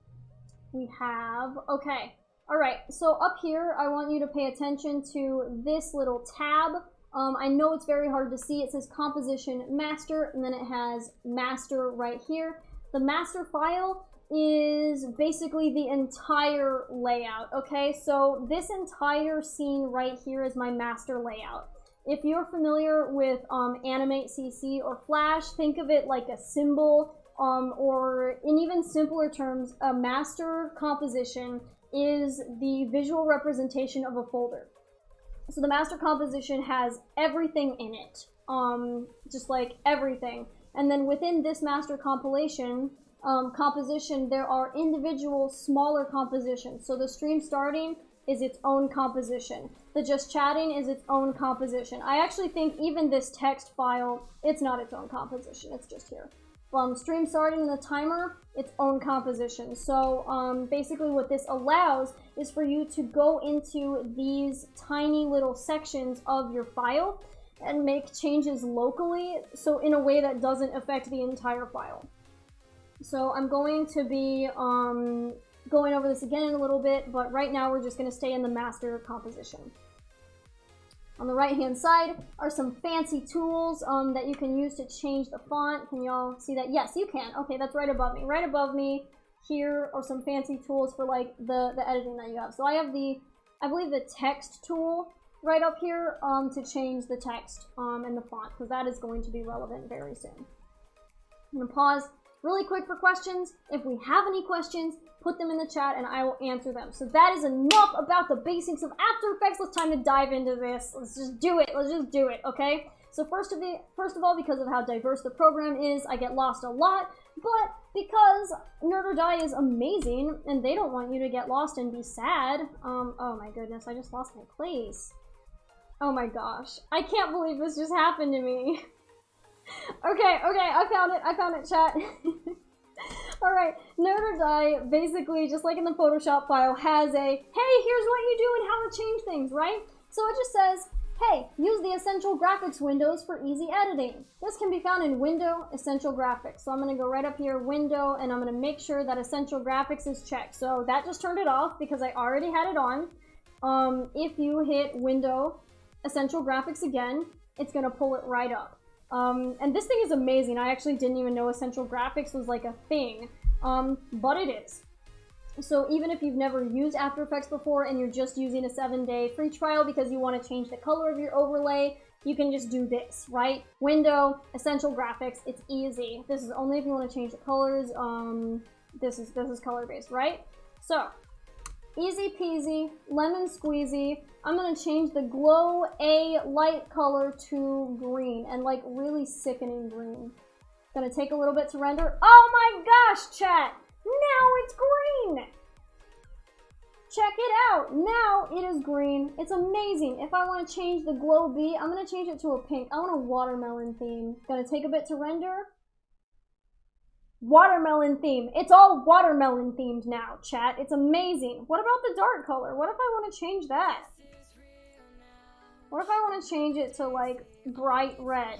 We have, okay. All right, so up here, I want you to pay attention to this little tab. I know it's very hard to see. It says Composition Master, and then it has Master right here. The master file is basically the entire layout, okay? So this entire scene right here is my master layout. If you're familiar with Animate CC or Flash, think of it like a symbol, or in even simpler terms, a master composition is the visual representation of a folder. So the master composition has everything in it, just like everything. And then within this master composition, there are individual smaller compositions. So the stream starting is its own composition. The just chatting is its own composition. I actually think even this text file, it's not its own composition, it's just here. Stream starting and the timer, its own composition. So basically what this allows is for you to go into these tiny little sections of your file and make changes locally, so in a way that doesn't affect the entire file. So I'm going to be going over this again in a little bit, but right now we're just going to stay in the master composition. On the right hand side are some fancy tools that you can use to change the font. Can y'all see that? Yes, you can. Okay, that's right above me. Right above me here are some fancy tools for like the editing that you have. So I have I believe the text tool right up here to change the text and the font, because that is going to be relevant very soon. I'm going to pause really quick for questions. If we have any questions, put them in the chat and I will answer them. So that is enough about the basics of After Effects. It's time to dive into this. Let's just do it. Let's just do it, okay? So first of all, because of how diverse the program is, I get lost a lot, but because NerdorDie is amazing and they don't want you to get lost and be sad. Oh my goodness, I just lost my place. Oh my gosh. I can't believe this just happened to me. Okay, I found it, chat. Alright, NerdorDie basically, just like in the Photoshop file, has a, hey, here's what you do and how to change things, right? So it just says, hey, use the Essential Graphics windows for easy editing. This can be found in Window, Essential Graphics. So I'm going to go right up here, Window, and I'm going to make sure that Essential Graphics is checked. So that just turned it off because I already had it on. If you hit Window, Essential Graphics again, it's going to pull it right up. And this thing is amazing. I actually didn't even know Essential Graphics was like a thing, but it is. So even if you've never used After Effects before and you're just using a 7-day free trial because you want to change the color of your overlay, you can just do this, right? Window, Essential Graphics, it's easy. This is only if you want to change the colors. This is color-based, right? So, easy peasy, lemon squeezy. I'm gonna change the Glow A light color to green, and like really sickening green. Gonna take a little bit to render. Oh my gosh, chat! Now it's green! Check it out! Now it is green. It's amazing. If I want to change the Glow B, I'm gonna change it to a pink. I want a watermelon theme. Gonna take a bit to render. Watermelon theme. It's all watermelon themed now, chat. It's amazing. What about the dark color? What if I want to change that? What if I want to change it to like bright red?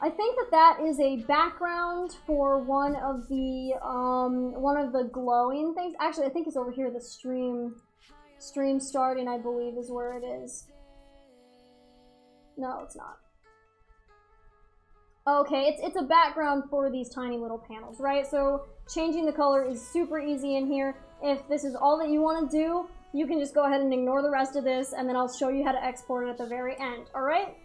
I think that is a background for one of the glowing things. Actually, I think it's over here. The stream starting, I believe, is where it is. No, it's not. Okay, it's a background for these tiny little panels, right? So changing the color is super easy in here. If this is all that you want to do, you can just go ahead and ignore the rest of this, and then I'll show you how to export it at the very end, alright?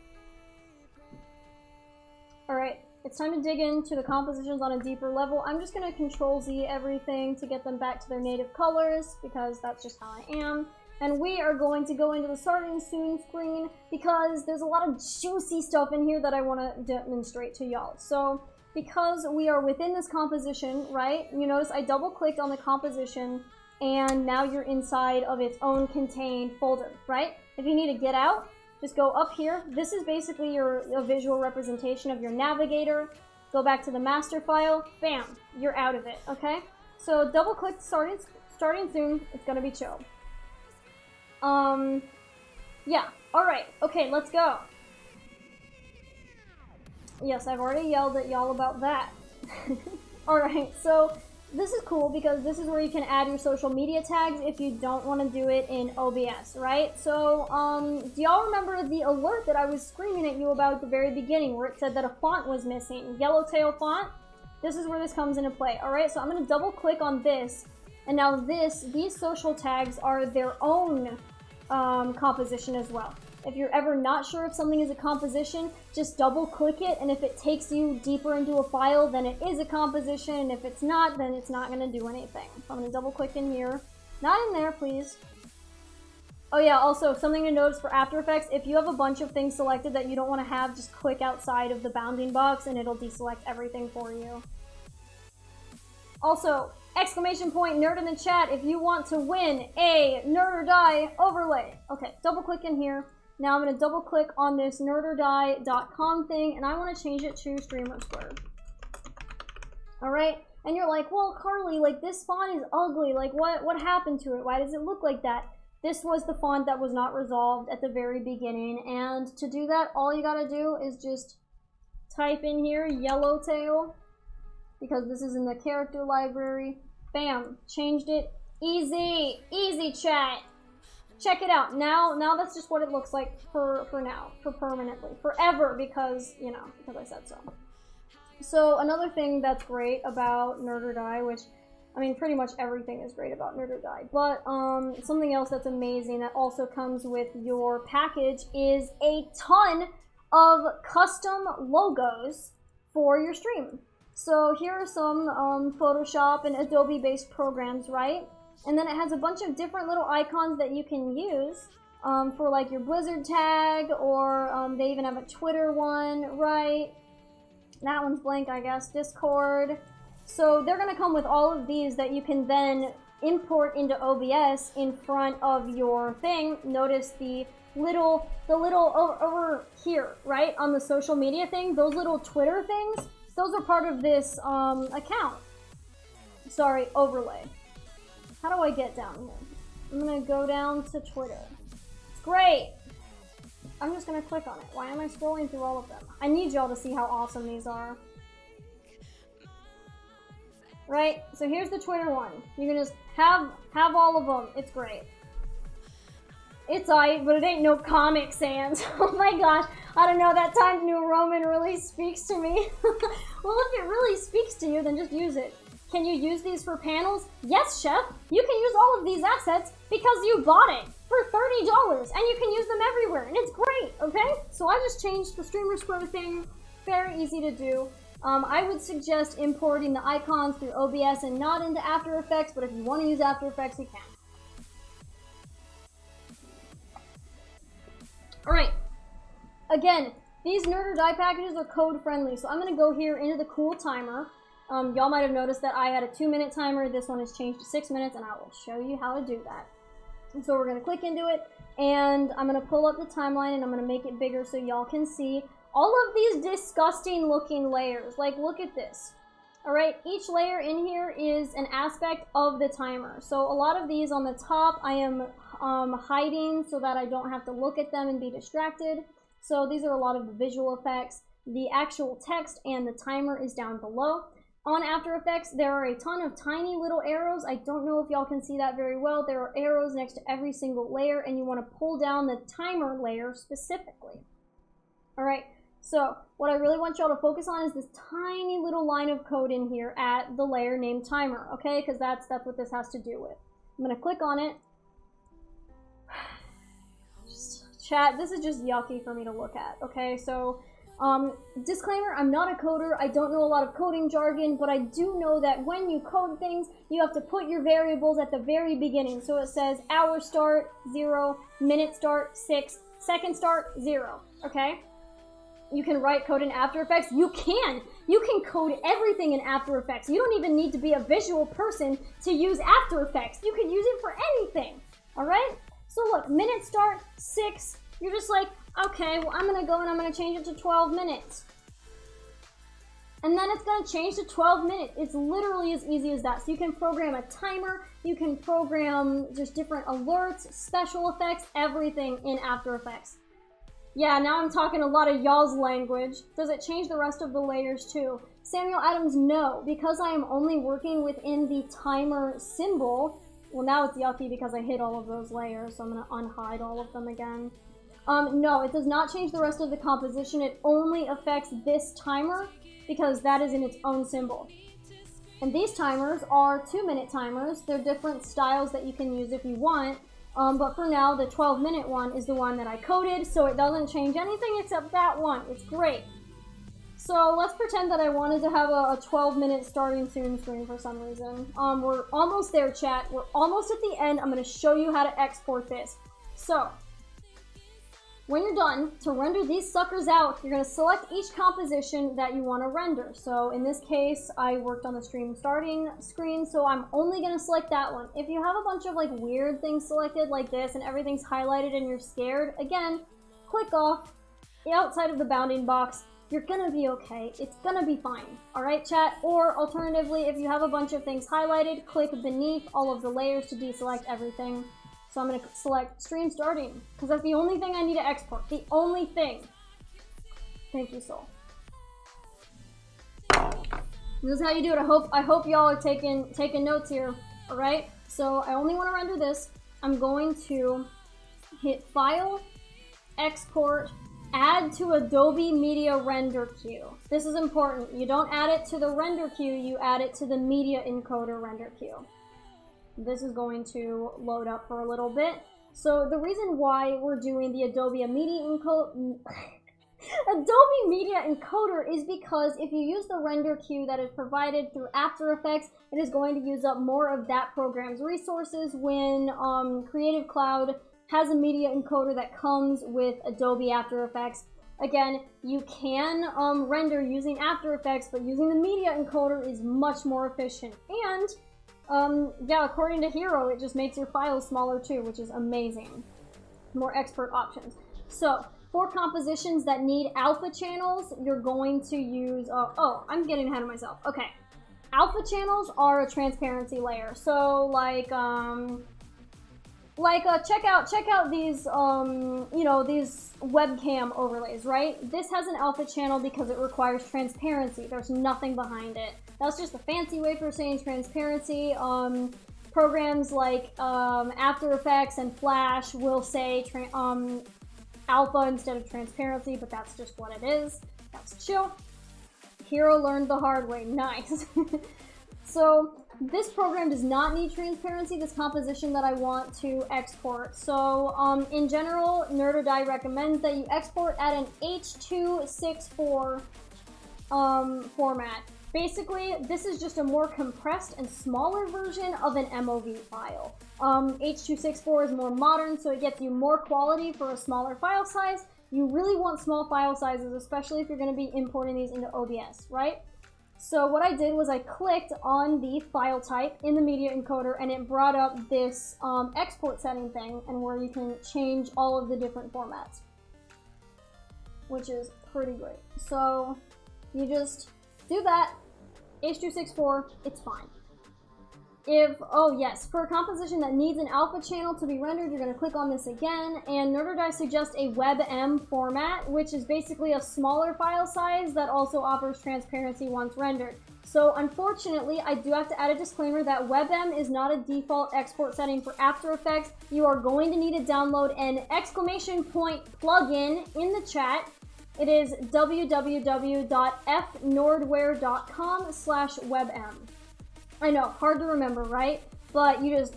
Alright, it's time to dig into the compositions on a deeper level. I'm just going to Control-Z everything to get them back to their native colors, because that's just how I am. And we are going to go into the starting soon screen because there's a lot of juicy stuff in here that I want to demonstrate to y'all. So, because we are within this composition, right, you notice I double-clicked on the composition, and now you're inside of its own contained folder, right? If you need to get out, just go up here. This is basically a visual representation of your navigator. Go back to the master file, bam, you're out of it, okay? So double-click starting soon, it's gonna be chill. Yeah, alright, okay, let's go. Yes, I've already yelled at y'all about that. Alright, so this is cool because this is where you can add your social media tags if you don't want to do it in OBS, right? So, do y'all remember the alert that I was screaming at you about at the very beginning where it said that a font was missing? Yellowtail font? This is where this comes into play, alright? So I'm going to double click on this, and now these social tags are their own composition as well. If you're ever not sure if something is a composition, just double click it, and if it takes you deeper into a file, then it is a composition, and if it's not, then it's not going to do anything. So I'm going to double click in here. Not in there, please. Oh yeah, also something to notice for After Effects, if you have a bunch of things selected that you don't want to have, just click outside of the bounding box and it'll deselect everything for you. Also, exclamation point nerd in the chat if you want to win a NerdorDie overlay. Okay, double click in here. Now I'm going to double click on this NerdorDie.com thing, and I want to change it to Streamer Square. Alright, and you're like, well, Karli, like, this font is ugly. Like, what happened to it? Why does it look like that? This was the font that was not resolved at the very beginning, and to do that, all you gotta do is just type in here, Yellowtail, because this is in the character library. Bam, changed it. Easy, easy chat. Check it out. Now that's just what it looks like for now, for permanently, forever, because, you know, because I said so. So another thing that's great about NerdorDie, which, I mean, pretty much everything is great about NerdorDie, but something else that's amazing that also comes with your package is a ton of custom logos for your stream. So here are some Photoshop and Adobe-based programs, right? And then it has a bunch of different little icons that you can use for like your Blizzard tag, or they even have a Twitter one, right? That one's blank, I guess. Discord. So they're going to come with all of these that you can then import into OBS in front of your thing, notice the little over here, right, on the social media thing, those little Twitter things, those are part of this account. Sorry, overlay. How do I get down here? I'm gonna go down to Twitter. It's great. I'm just gonna click on it. Why am I scrolling through all of them? I need y'all to see how awesome these are. Right? So here's the Twitter one. You can just have all of them. It's great. It's aight, but it ain't no Comic Sans. Oh my gosh. I don't know, that Times New Roman really speaks to me. Well, if it really speaks to you, then just use it. Can you use these for panels? Yes, Chef. You can use all of these assets because you bought it for $30 and you can use them everywhere and it's great, okay? So I just changed the streamer square thing. Very easy to do. I would suggest importing the icons through OBS and not into After Effects, but if you want to use After Effects, you can. Alright, again, these NerdorDie packages are code friendly, so I'm going to go here into the cool timer. Y'all might have noticed that I had a 2-minute timer, this one has changed to 6 minutes, and I will show you how to do that. And so we're going to click into it, and I'm going to pull up the timeline, and I'm going to make it bigger so y'all can see all of these disgusting looking layers. Like, look at this. Alright, each layer in here is an aspect of the timer. So a lot of these on the top I am hiding so that I don't have to look at them and be distracted. So these are a lot of the visual effects. The actual text and the timer is down below. On After Effects, there are a ton of tiny little arrows. I don't know if y'all can see that very well. There are arrows next to every single layer, and you want to pull down the timer layer specifically. Alright, so what I really want y'all to focus on is this tiny little line of code in here at the layer named timer, okay? Because that's what this has to do with. I'm going to click on it. Chat, this is just yucky for me to look at, okay? So, disclaimer, I'm not a coder, I don't know a lot of coding jargon, but I do know that when you code things, you have to put your variables at the very beginning. So it says hour start, 0, minute start, 6, second start, 0, okay? You can write code in After Effects. You can code everything in After Effects. You don't even need to be a visual person to use After Effects. You can use it for anything, all right? So look, minute start, 6. You're just like, okay, well, I'm gonna go and I'm gonna change it to 12 minutes. And then it's gonna change to 12 minutes. It's literally as easy as that. So you can program a timer, you can program just different alerts, special effects, everything in After Effects. Yeah, now I'm talking a lot of y'all's language. Does it change the rest of the layers too? Samuel Adams, no. Because I am only working within the timer symbol, well, now it's yucky because I hid all of those layers, so I'm going to unhide all of them again. No, it does not change the rest of the composition. It only affects this timer because that is in its own symbol. And these timers are 2-minute timers. They're different styles that you can use if you want. But for now, the 12-minute one is the one that I coded, so it doesn't change anything except that one. It's great. So let's pretend that I wanted to have a 12-minute starting soon screen for some reason. We're almost there, chat. We're almost at the end. I'm going to show you how to export this. So, when you're done, to render these suckers out, you're going to select each composition that you want to render. So in this case, I worked on the stream starting screen, so I'm only going to select that one. If you have a bunch of like weird things selected like this and everything's highlighted and you're scared, again, click off outside of the bounding box. You're going to be okay. It's going to be fine. All right, chat? Or alternatively, if you have a bunch of things highlighted, click beneath all of the layers to deselect everything. So I'm going to select stream starting, because that's the only thing I need to export. The only thing. Thank you, Soul. This is how you do it. I hope y'all are taking notes here. Alright? So I only want to render this. I'm going to hit File, Export, Add to Adobe Media Render Queue. This is important. You don't add it to the render queue, you add it to the media encoder render queue. This is going to load up for a little bit. So the reason why we're doing the Adobe Media Encoder is because if you use the render queue that is provided through After Effects, it is going to use up more of that program's resources when Creative Cloud has a media encoder that comes with Adobe After Effects. Again, you can render using After Effects, but using the media encoder is much more efficient. And yeah, according to Hero, it just makes your files smaller too, which is amazing. More expert options. So, for compositions that need alpha channels, you're going to use, oh, I'm getting ahead of myself. Okay. Alpha channels are a transparency layer. So, check out these, you know, these webcam overlays, right? This has an alpha channel because it requires transparency. There's nothing behind it. That's just a fancy way for saying transparency. Programs like After Effects and Flash will say alpha instead of transparency, but that's just what it is. That's chill. Hero learned the hard way. Nice. So this program does not need transparency, this composition that I want to export. So in general, NerdorDie recommends that you export at an H.264 format. Basically, this is just a more compressed and smaller version of an MOV file. H.264 is more modern, so it gets you more quality for a smaller file size. You really want small file sizes, especially if you're going to be importing these into OBS, right? So what I did was I clicked on the file type in the media encoder, and it brought up this export setting thing, and where you can change all of the different formats, which is pretty great. So you just do that, H.264, it's fine. Oh yes, for a composition that needs an alpha channel to be rendered, you're going to click on this again, and NerdorDie suggests a WebM format, which is basically a smaller file size that also offers transparency once rendered. So unfortunately, I do have to add a disclaimer that WebM is not a default export setting for After Effects. You are going to need to download an exclamation point plugin in the chat. It is www.fnordware.com/webm. I know, hard to remember, right? But you just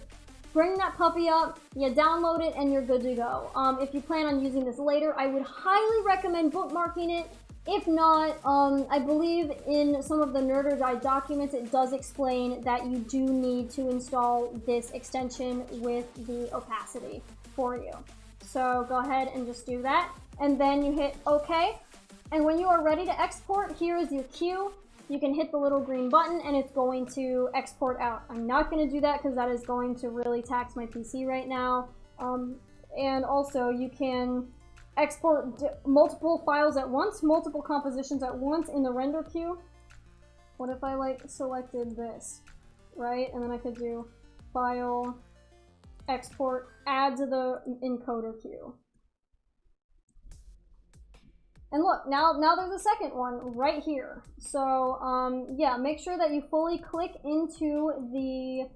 bring that puppy up, you download it, and you're good to go. If you plan on using this later, I would highly recommend bookmarking it. If not, I believe in some of the NerdorDie documents, it does explain that you do need to install this extension with the opacity for you. So go ahead and just do that. And then you hit OK. And when you are ready to export, here is your queue. You can hit the little green button and it's going to export out. I'm not going to do that because that is going to really tax my PC right now. And also you can export multiple files at once, multiple compositions at once in the render queue. What if I selected this, right? And then I could do file, export, add to the encoder queue. And look, now there's a second one right here. So yeah, make sure that you fully click into the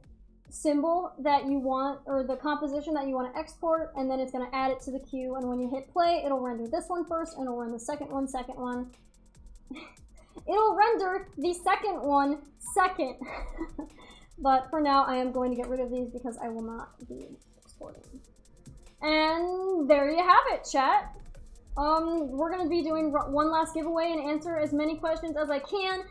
symbol that you want, or the composition that you want to export, and then it's going to add it to the queue. And when you hit play, it'll render this one first, and it'll render the second one. It'll render the second one second. But for now, I am going to get rid of these because I will not be exporting. And there you have it, chat. We're going to be doing one last giveaway and answer as many questions as I can.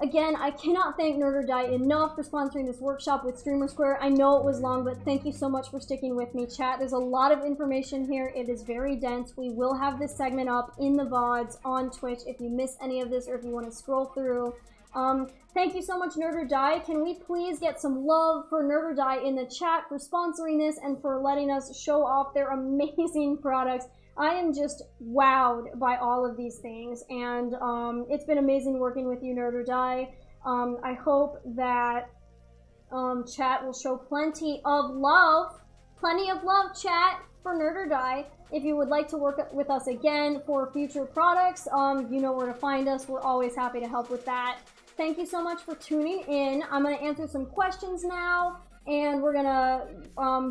Again, I cannot thank NerdorDie enough for sponsoring this workshop with Streamer Square. I know it was long, but thank you so much for sticking with me, chat. There's a lot of information here. It is very dense. We will have this segment up in the VODs on Twitch if you miss any of this or if you want to scroll through. Thank you so much, NerdorDie. Can we please get some love for NerdorDie in the chat for sponsoring this and for letting us show off their amazing products? I am just wowed by all of these things, and it's been amazing working with you, NerdorDie. I hope that chat will show plenty of love, chat, for NerdorDie. If you would like to work with us again for future products, you know where to find us. We're always happy to help with that. Thank you so much for tuning in. I'm going to answer some questions now. And we're gonna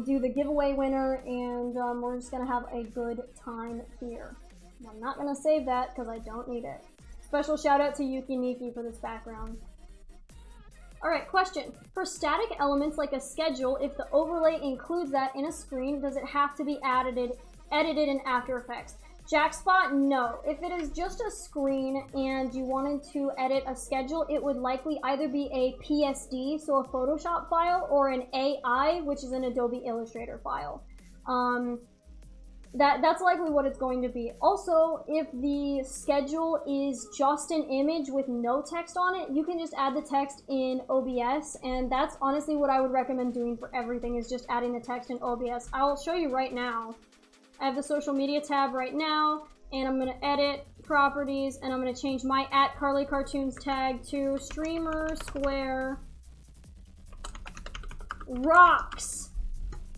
do the giveaway winner, and we're just gonna have a good time here. I'm not gonna save that because I don't need it. Special shout out to Yuki Niki for this background. Alright, question. For static elements like a schedule, if the overlay includes that in a screen, does it have to be edited in After Effects? Jackspot, no. If it is just a screen and you wanted to edit a schedule, it would likely either be a PSD, so a Photoshop file, or an AI, which is an Adobe Illustrator file. That's likely what it's going to be. Also, if the schedule is just an image with no text on it, you can just add the text in OBS, and that's honestly what I would recommend doing for everything, is just adding the text in OBS. I'll show you right now. I have the social media tab right now, and I'm gonna edit properties, and I'm gonna change my @KarliCartoons tag to streamer square rocks.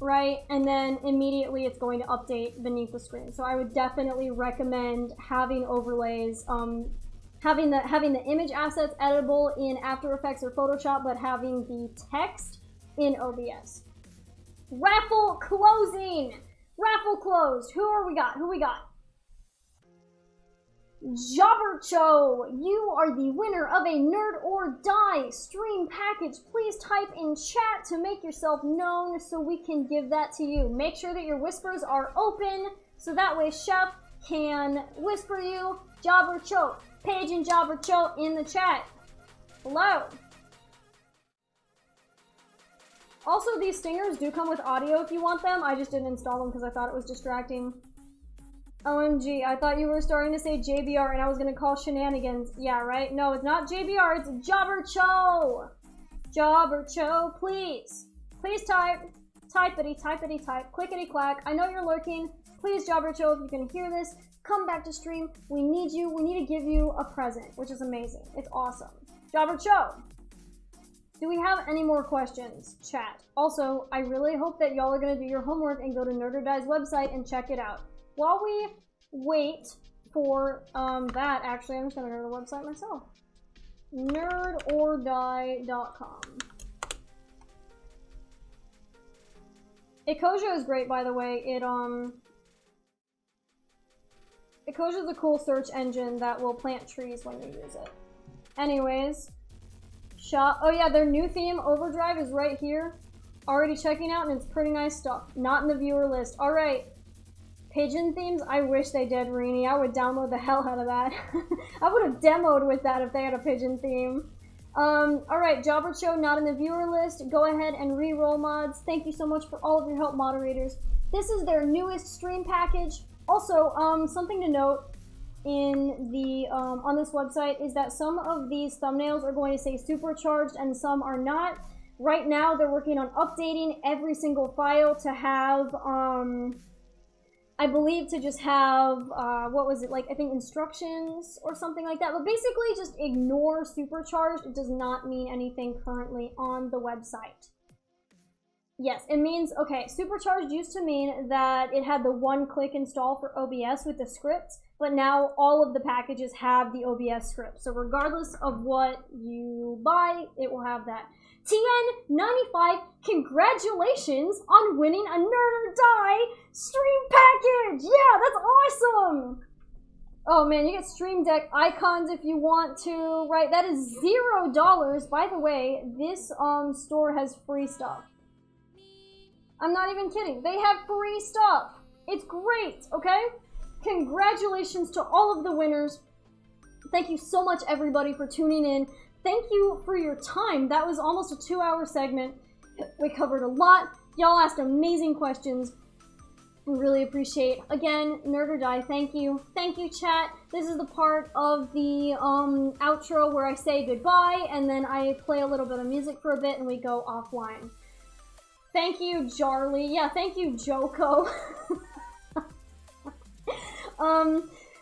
Right, and then immediately it's going to update beneath the screen. So I would definitely recommend having overlays, having the image assets editable in After Effects or Photoshop, but having the text in OBS. Raffle closing! Raffle closed! Who we got? Jobbercho, you are the winner of a Nerd or Die stream package. Please type in chat to make yourself known so we can give that to you. Make sure that your whispers are open so that way Chef can whisper you Jobbercho. Paige and Jobbercho in the chat. Hello. Also, these stingers do come with audio if you want them. I just didn't install them because I thought it was distracting. OMG, I thought you were starting to say JBR and I was gonna call shenanigans. Yeah, right? No, it's not JBR, it's Jobbercho! Jobbercho, please. Please type. Typity, typity, type. Clickety clack. I know you're lurking. Please, Jobbercho, if you can hear this, come back to stream. We need you. We need to give you a present, which is amazing. It's awesome. Jobbercho! Do we have any more questions, chat? Also, I really hope that y'all are gonna do your homework and go to NerdorDie's website and check it out. While we wait for that, actually, I'm just gonna go to the website myself. NerdorDie.com. Ecosia is great, by the way. Ecosia is a cool search engine that will plant trees when you use it. Anyways, oh yeah, their new theme, Overdrive, is right here. Already checking out, and it's pretty nice stuff. Not in the viewer list. All right. Pigeon themes? I wish they did, Rini. I would download the hell out of that. I would have demoed with that if they had a pigeon theme. Alright, Jobbercho not in the viewer list. Go ahead and re-roll mods. Thank you so much for all of your help, moderators. This is their newest stream package. Also, something to note in the on this website is that some of these thumbnails are going to say supercharged and some are not. Right now, they're working on updating every single file to have, I believe to just have, what was it, like, I think instructions or something like that. But basically, just ignore supercharged. It does not mean anything currently on the website. Yes, it means, okay, supercharged used to mean that it had the one-click install for OBS with the scripts, but now all of the packages have the OBS script. So regardless of what you buy, it will have that. TN95, congratulations on winning a Nerd or Die stream package! Yeah, that's awesome! Oh man, you get Stream Deck icons if you want to, right? That is $0. By the way, this store has free stuff. I'm not even kidding. They have free stuff. It's great, okay? Congratulations to all of the winners. Thank you so much, everybody, for tuning in. Thank you for your time. That was almost a 2-hour segment. We covered a lot. Y'all asked amazing questions. We really appreciate. Again, Nerd or Die, thank you. Thank you, chat. This is the part of the outro where I say goodbye, and then I play a little bit of music for a bit, and we go offline. Thank you, Jarly. Yeah, thank you, Joko.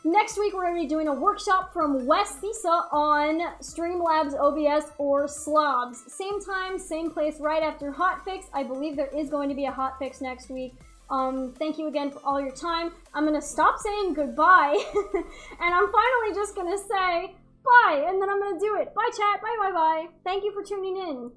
Next week, we're going to be doing a workshop from Wes Sisa on Streamlabs OBS or Slobs. Same time, same place, right after Hotfix. I believe there is going to be a Hotfix next week. Thank you again for all your time. I'm going to stop saying goodbye, and I'm finally just going to say bye, and then I'm going to do it. Bye, chat. Bye, bye, bye. Thank you for tuning in.